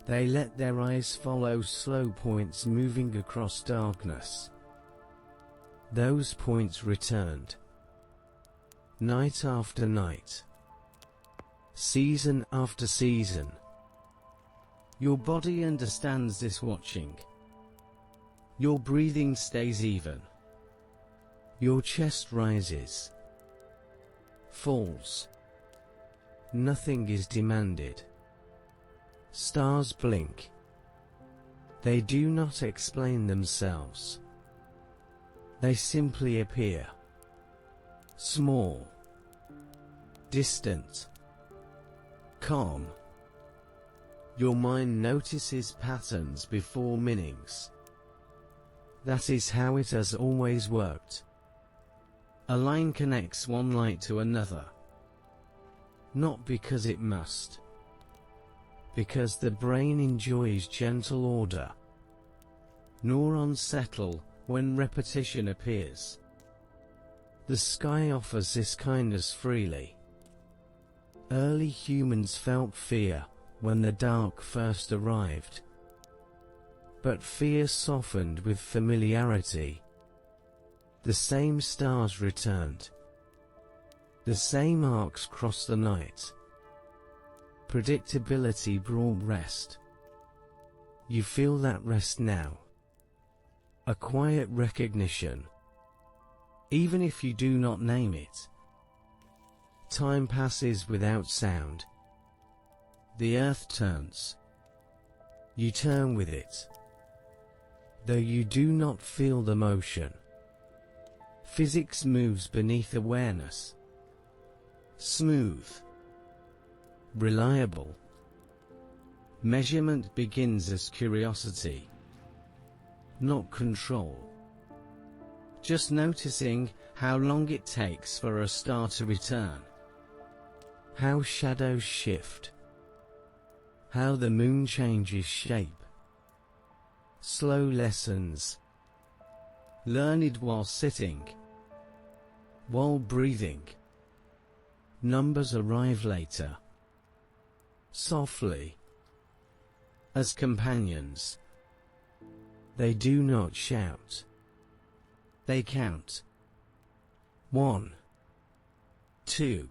Speaker 1: They let their eyes follow slow points moving across darkness. Those points returned. Night after night. Season after season. Your body understands this watching. Your breathing stays even. Your chest rises. Falls. Nothing is demanded. Stars blink. They do not explain themselves. They simply appear. Small. Distant. Calm. Your mind notices patterns before meanings. That is how it has always worked. A line connects one light to another. Not because it must. Because the brain enjoys gentle order. Nor unsettle when repetition appears. The sky offers this kindness freely. Early humans felt fear when the dark first arrived. But fear softened with familiarity. The same stars returned. The same arcs crossed the night. Predictability brought rest. You feel that rest now. A quiet recognition. Even if you do not name it. Time passes without sound. The earth turns. You turn with it. Though you do not feel the motion. Physics moves beneath awareness. Smooth. Reliable. Measurement begins as curiosity. Not control. Just noticing how long it takes for a star to return. How shadows shift. How the moon changes shape. Slow lessons. Learn it while sitting, while breathing. Numbers arrive later, softly, as companions. They do not shout. They count. 1, 2.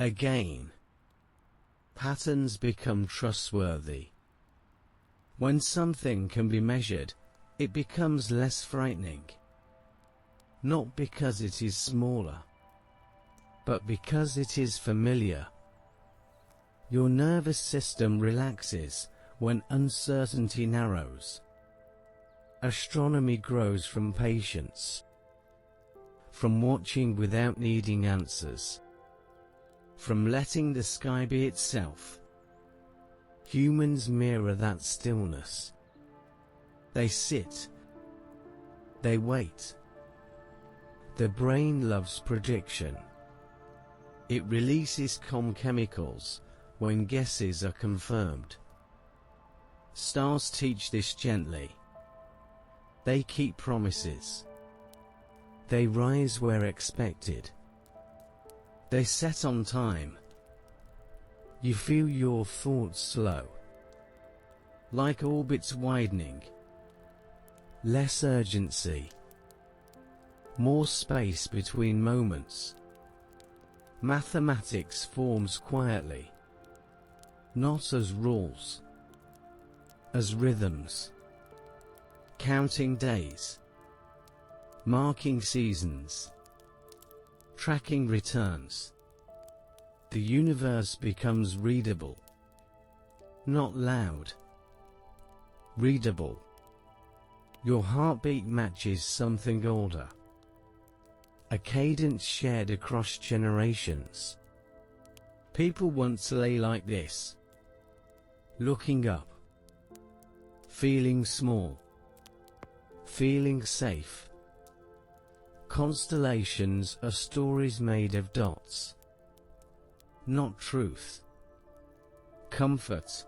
Speaker 1: Again. Patterns become trustworthy. When something can be measured, it becomes less frightening. Not because it is smaller, but because it is familiar. Your nervous system relaxes when uncertainty narrows. Astronomy grows from patience, from watching without needing answers, from letting the sky be itself. Humans mirror that stillness. They sit. They wait. The brain loves prediction. It releases calm chemicals when guesses are confirmed. Stars teach this gently. They keep promises. They rise where expected. They set on time. You feel your thoughts slow, like orbits widening. Less urgency, more space between moments. Mathematics forms quietly, not as rules, as rhythms. Counting days, marking seasons, tracking returns. The universe becomes readable, not loud. Readable. Your heartbeat matches something older, a cadence shared across generations. People once lay like this, looking up, feeling small, feeling safe. Constellations are stories made of dots, not truth. Comfort.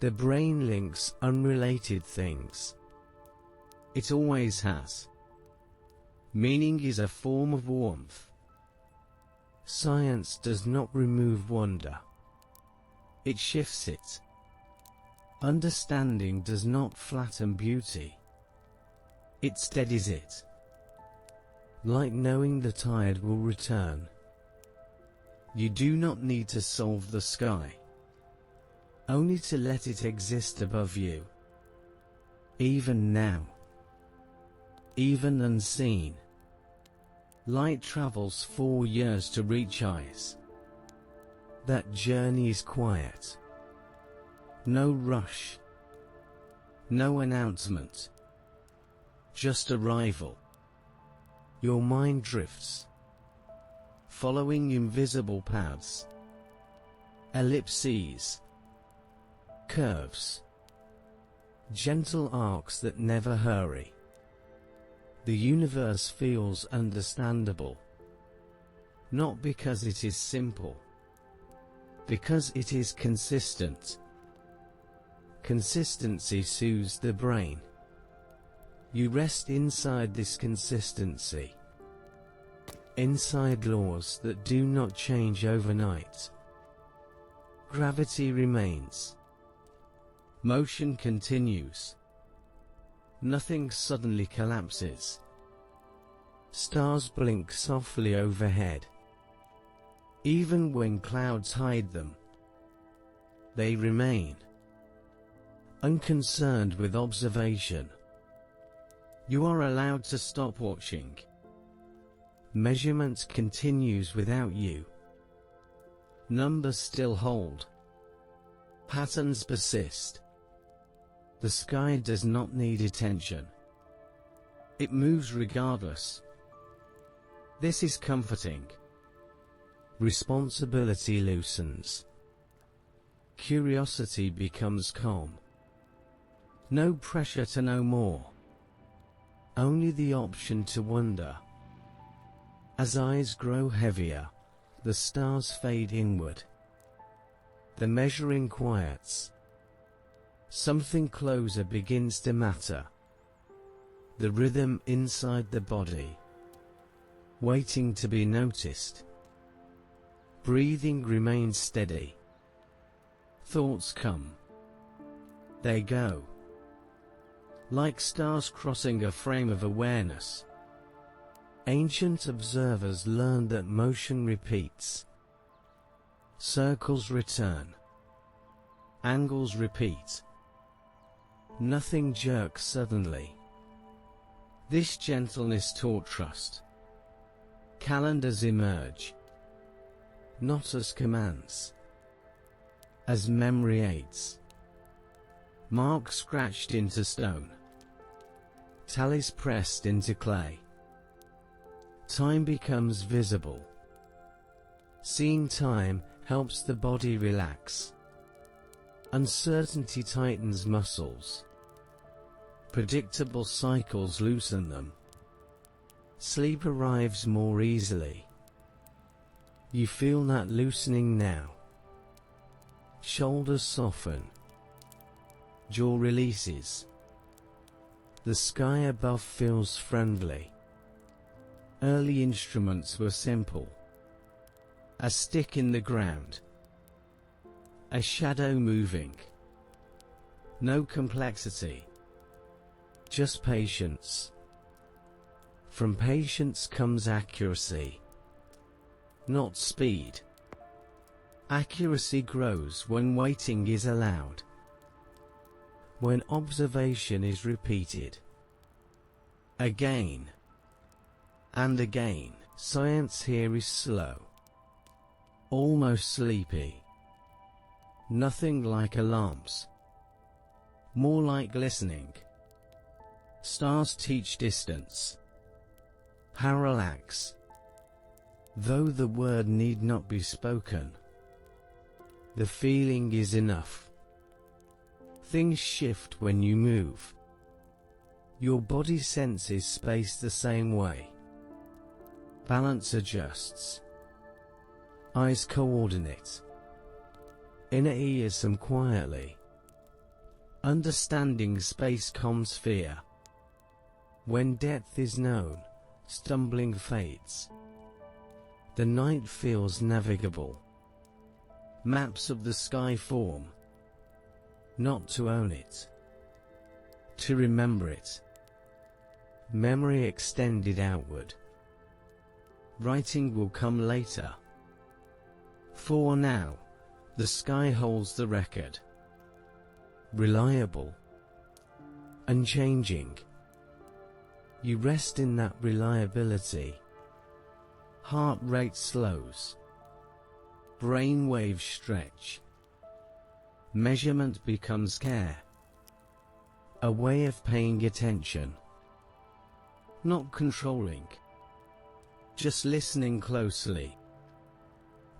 Speaker 1: The brain links unrelated things. It always has. Meaning is a form of warmth. Science does not remove wonder. It shifts it. Understanding does not flatten beauty. It steadies it. Like knowing the tide will return. You do not need to solve the sky, only to let it exist above you. Even now. Even unseen. Light travels 4 years to reach eyes. That journey is quiet. No rush. No announcement. Just arrival. Your mind drifts, following invisible paths. Ellipses. Curves. Gentle arcs that never hurry. The universe feels understandable. Not because it is simple, because it is consistent. Consistency soothes the brain. You rest inside this consistency. Inside laws that do not change overnight. Gravity remains. Motion continues. Nothing suddenly collapses. Stars blink softly overhead. Even when clouds hide them, they remain. Unconcerned with observation. You are allowed to stop watching. Measurement continues without you. Numbers still hold. Patterns persist. The sky does not need attention. It moves regardless. This is comforting. Responsibility loosens. Curiosity becomes calm. No pressure to know more. Only the option to wonder. As eyes grow heavier, the stars fade inward. The measuring quiets. Something closer begins to matter. the rhythm inside the body, waiting to be noticed. Breathing remains steady. Thoughts come. They go. Like stars crossing a frame of awareness. Ancient observers learned that motion repeats. Circles return. Angles repeat. Nothing jerks suddenly. This gentleness taught trust. Calendars emerge, not as commands, as memory aids. Marks scratched into stone. Tallies pressed into clay. Time becomes visible. Seeing time helps the body relax. Uncertainty tightens muscles. Predictable cycles loosen them. Sleep arrives more easily. You feel that loosening now. Shoulders soften. Jaw releases. The sky above feels friendly. Early instruments were simple. A stick in the ground. A shadow moving. No complexity. Just patience. From patience comes accuracy. Not speed. Accuracy grows when waiting is allowed. When observation is repeated. Again. And again. Science here is slow. Almost sleepy. Nothing like alarms. More like listening. Stars teach distance. Parallax. Though the word need not be spoken, the feeling is enough. Things shift when you move. Your body senses space the same way. Balance adjusts. Eyes coordinate. Inner ears hum quietly. Understanding space calms fear. When depth is known, stumbling fades. The night feels navigable. Maps of the sky form. Not to own it. To remember it. Memory extended outward. Writing will come later. For now, the sky holds the record. Reliable. Unchanging. You rest in that reliability. Heart rate slows. Brain waves stretch. Measurement becomes care. A way of paying attention. Not controlling. Just listening closely.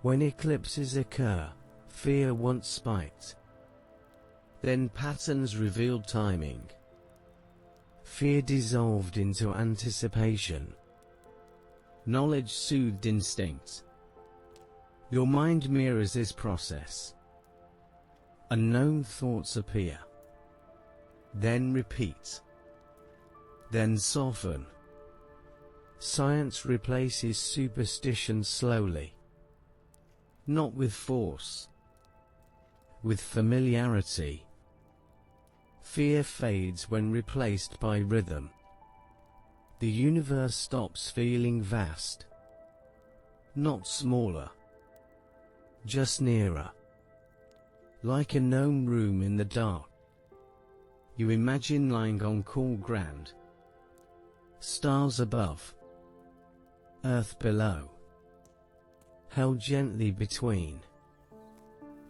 Speaker 1: When eclipses occur, fear once spiked. Then patterns revealed timing. Fear dissolved into anticipation. Knowledge soothed instinct. Your mind mirrors this process. Unknown thoughts appear. Then repeat. Then soften. Science replaces superstition slowly. Not with force. With familiarity. Fear fades when replaced by rhythm. The universe stops feeling vast. Not smaller. Just nearer. Like a gnome room in the dark. You imagine lying on cool ground. Stars above. Earth below. Held gently between.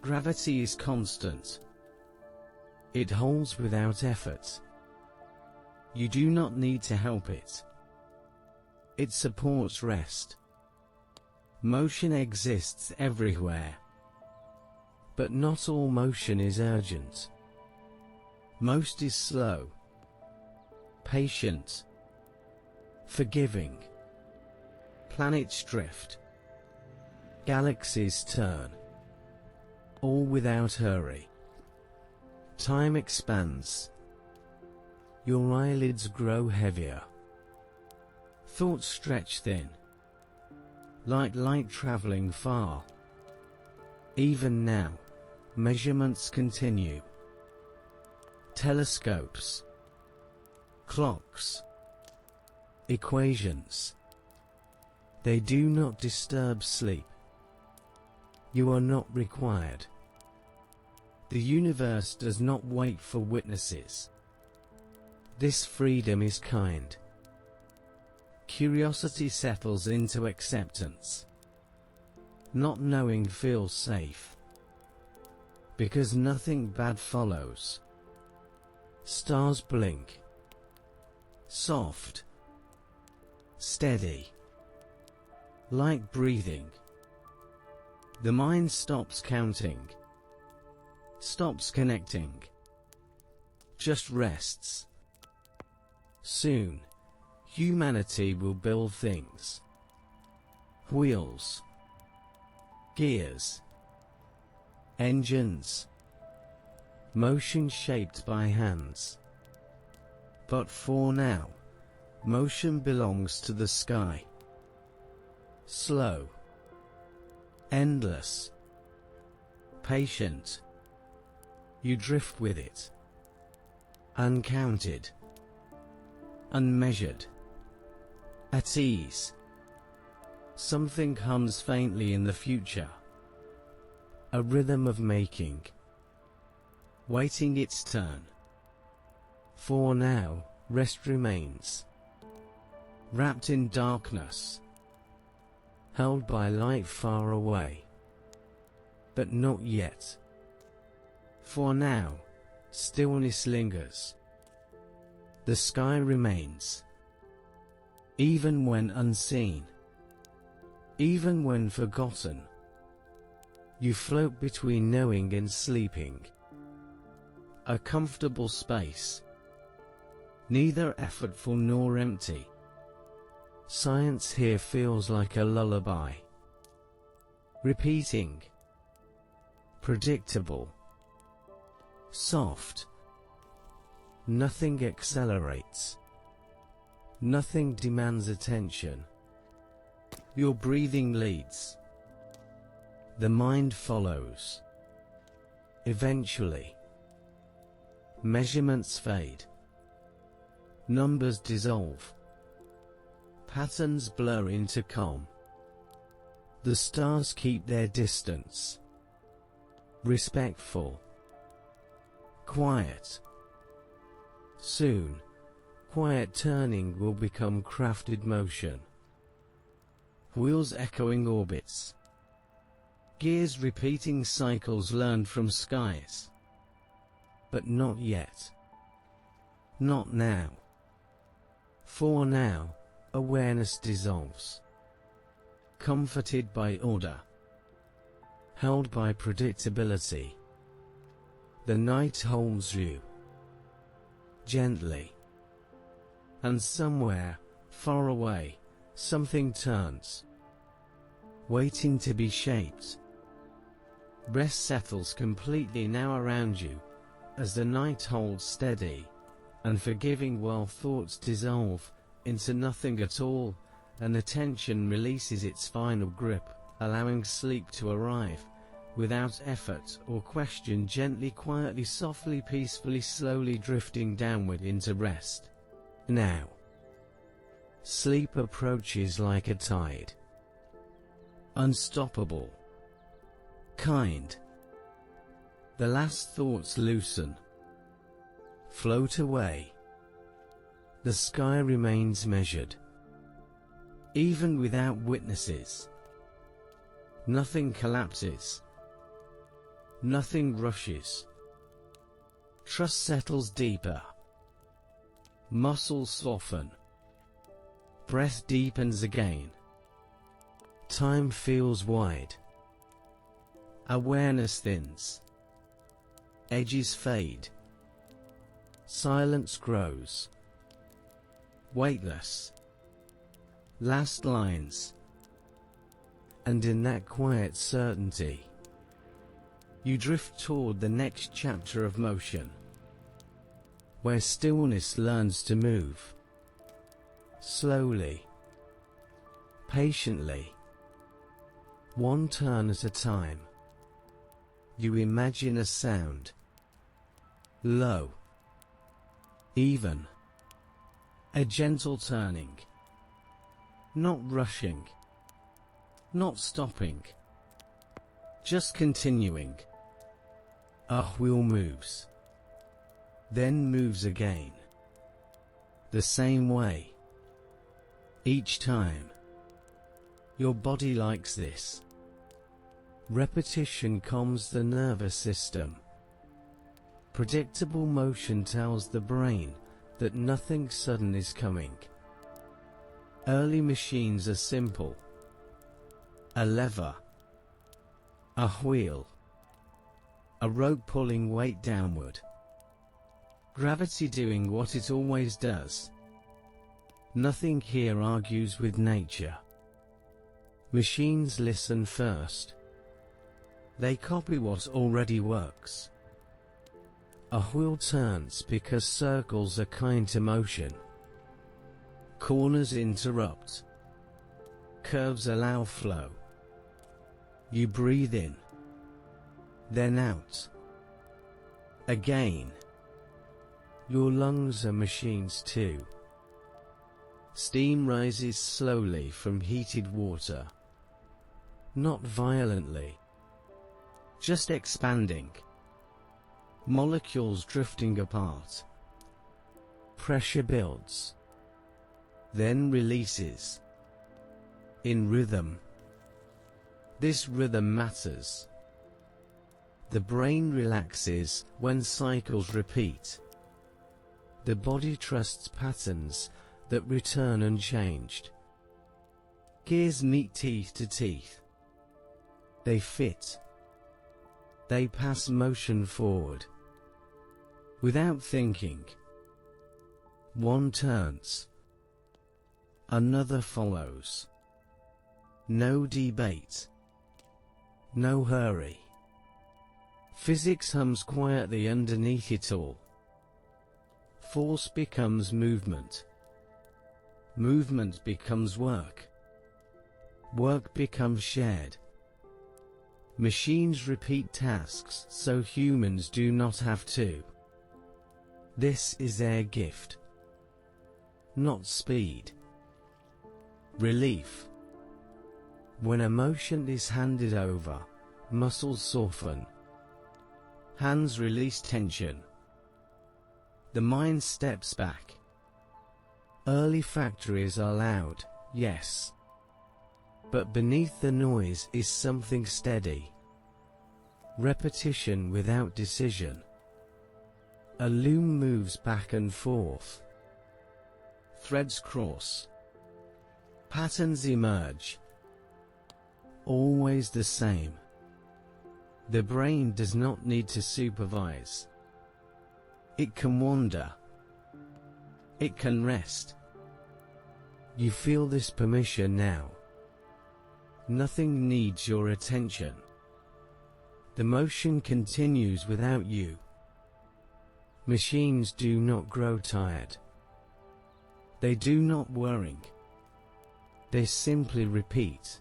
Speaker 1: Gravity is constant. It holds without effort. You do not need to help it. It supports rest. Motion exists everywhere. But not all motion is urgent. Most is slow. Patient. Forgiving. Planets drift. Galaxies turn. All without hurry. Time expands. Your eyelids grow heavier. Thoughts stretch thin, like light traveling far. Even now, measurements continue. Telescopes, clocks, equations. They do not disturb sleep. You are not required. The universe does not wait for witnesses. This freedom is kind. Curiosity settles into acceptance. Not knowing feels safe, because nothing bad follows. Stars blink. Soft. Steady. Like breathing. The mind stops counting. Stops connecting. Just rests. Soon, humanity will build things. Wheels. Gears. Engines. Motion shaped by hands. But for now, motion belongs to the sky. Slow. Endless. Patient. You drift with it. Uncounted. Unmeasured. At ease. Something hums faintly in the future. A rhythm of making. Waiting its turn. For now, rest remains. Wrapped in darkness. Held by light far away. But not yet. For now, stillness lingers. The sky remains. Even when unseen. Even when forgotten. You float between knowing and sleeping. A comfortable space. Neither effortful nor empty. Science here feels like a lullaby. Repeating. Predictable. Soft. Nothing accelerates. Nothing demands attention. Your breathing leads. The mind follows. Eventually. Measurements fade. Numbers dissolve. Patterns blur into calm. The stars keep their distance. Respectful. Quiet. Soon, quiet turning will become crafted motion. Wheels echoing orbits. Gears repeating cycles learned from skies. But not yet. Not now. For now, awareness dissolves. Comforted by order. Held by predictability. The night holds you. Gently. And somewhere, far away, something turns. Waiting to be shaped. Rest settles completely now around you, as the night holds steady, and forgiving while thoughts dissolve into nothing at all, and attention releases its final grip, allowing sleep to arrive, without effort or question, gently, quietly, softly, peacefully, slowly drifting downward into rest. Now, sleep approaches like a tide. Unstoppable. Kind. The last thoughts loosen. Float away. The sky remains measured. Even without witnesses. Nothing collapses. Nothing rushes. Trust settles deeper. Muscles soften. Breath deepens again. Time feels wide. Awareness thins. Edges fade. Silence grows. Weightless. Last lines. And in that quiet certainty, you drift toward the next chapter of motion. where stillness learns to move. Slowly, patiently, one turn at a time. You imagine a sound, low, even, a gentle turning, not rushing, not stopping, just continuing. A wheel moves, then moves again, the same way, each time. Your body likes this. Repetition calms the nervous system. Predictable motion tells the brain that nothing sudden is coming. Early machines are simple. A lever, a wheel, a rope pulling weight downward. Gravity doing what it always does. Nothing here argues with nature. Machines listen first. They copy what already works. A wheel turns because circles are kind to motion. Corners interrupt. Curves allow flow. You breathe in, then out. Again. Your lungs are machines too. Steam rises slowly from heated water. Not violently. Just expanding. Molecules drifting apart. Pressure builds. Then releases. In rhythm. This rhythm matters. The brain relaxes when cycles repeat. The body trusts patterns that return unchanged. Gears meet teeth to teeth. They fit. They pass motion forward. Without thinking. One turns. Another follows. No debate. No hurry. Physics hums quietly underneath it all. Force becomes movement. Movement becomes work. Work becomes shared. Machines repeat tasks so humans do not have to. This is their gift. Not speed. Relief. When emotion is handed over, muscles soften. Hands release tension. The mind steps back. Early factories are loud, yes. But beneath the noise is something steady. Repetition without decision. A loom moves back and forth. Threads cross. Patterns emerge. Always the same. The brain does not need to supervise. It can wander. It can rest. You feel this permission now. Nothing needs your attention. The motion continues without you. Machines do not grow tired. They do not worry. They simply repeat.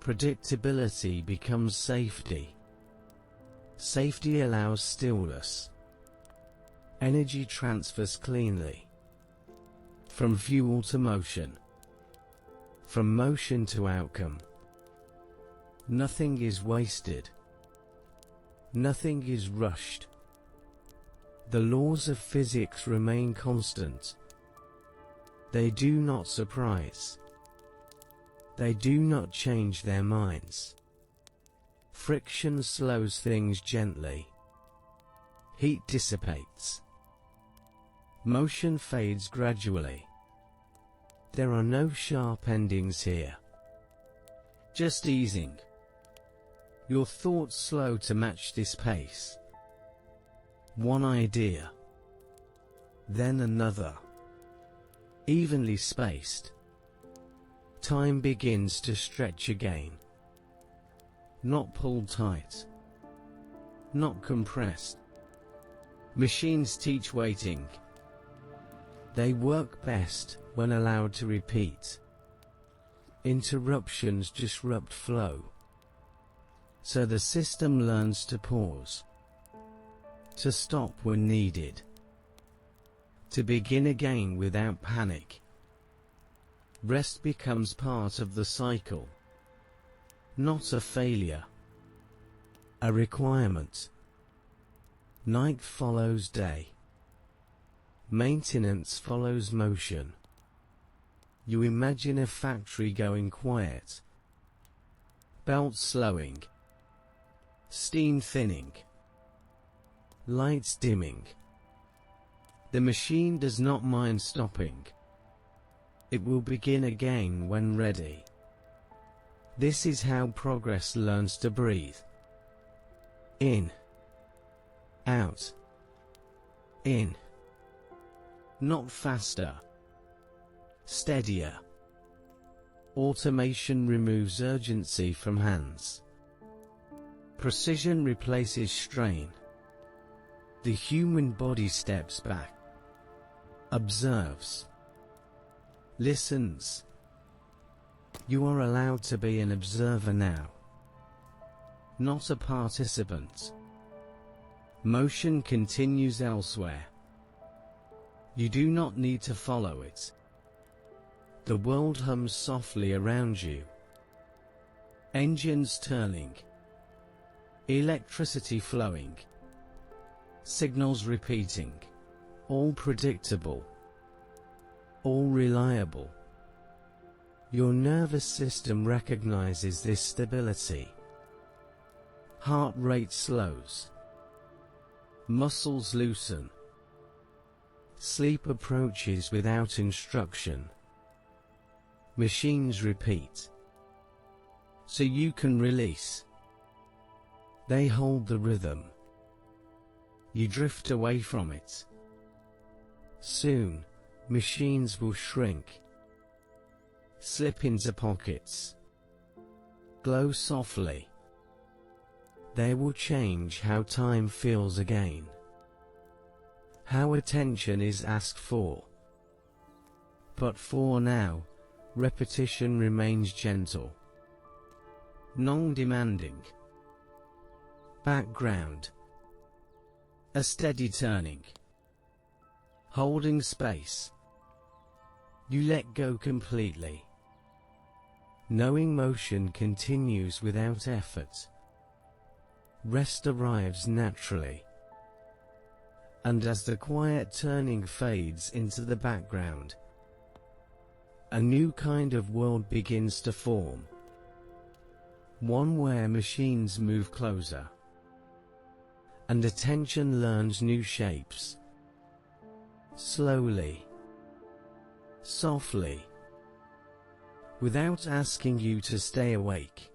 Speaker 1: Predictability becomes safety. Safety allows stillness. Energy transfers cleanly. From fuel to motion. From motion to outcome. Nothing is wasted. Nothing is rushed. The laws of physics remain constant. They do not surprise. They do not change their minds. Friction slows things gently. Heat dissipates. Motion fades gradually. There are no sharp endings here. Just easing. Your thoughts slow to match this pace. One idea. Then another. Evenly spaced. Time begins to stretch again. Not pulled tight. Not compressed. Machines teach waiting. They work best when allowed to repeat. Interruptions disrupt flow. So the system learns to pause, to stop when needed, to begin again without panic. Rest becomes part of the cycle, not a failure, a requirement. Night follows day. Maintenance follows motion. You imagine a factory going quiet, belts slowing, steam thinning, lights dimming. The machine does not mind stopping. It will begin again when ready. This is how progress learns to breathe. In, out, in. Not faster, steadier. Automation removes urgency from hands. Precision replaces strain. The human body steps back, observes, listens. You are allowed to be an observer now, not a participant. Motion continues elsewhere. You do not need to follow it. The world hums softly around you. Engines turning, electricity flowing, signals repeating, all predictable, all reliable. Your nervous system recognizes this stability. Heart rate slows, muscles loosen. Sleep approaches without instruction. Machines repeat, so you can release. They hold the rhythm. You drift away from it. Soon, machines will shrink, slip into pockets, glow softly. They will change how time feels again, how attention is asked for. But for now, repetition remains gentle, non-demanding. Background, a steady turning, holding space. You let go completely, knowing motion continues without effort. Rest arrives naturally. And as the quiet turning fades into the background, a new kind of world begins to form. One where machines move closer, and attention learns new shapes. Slowly, softly, without asking you to stay awake.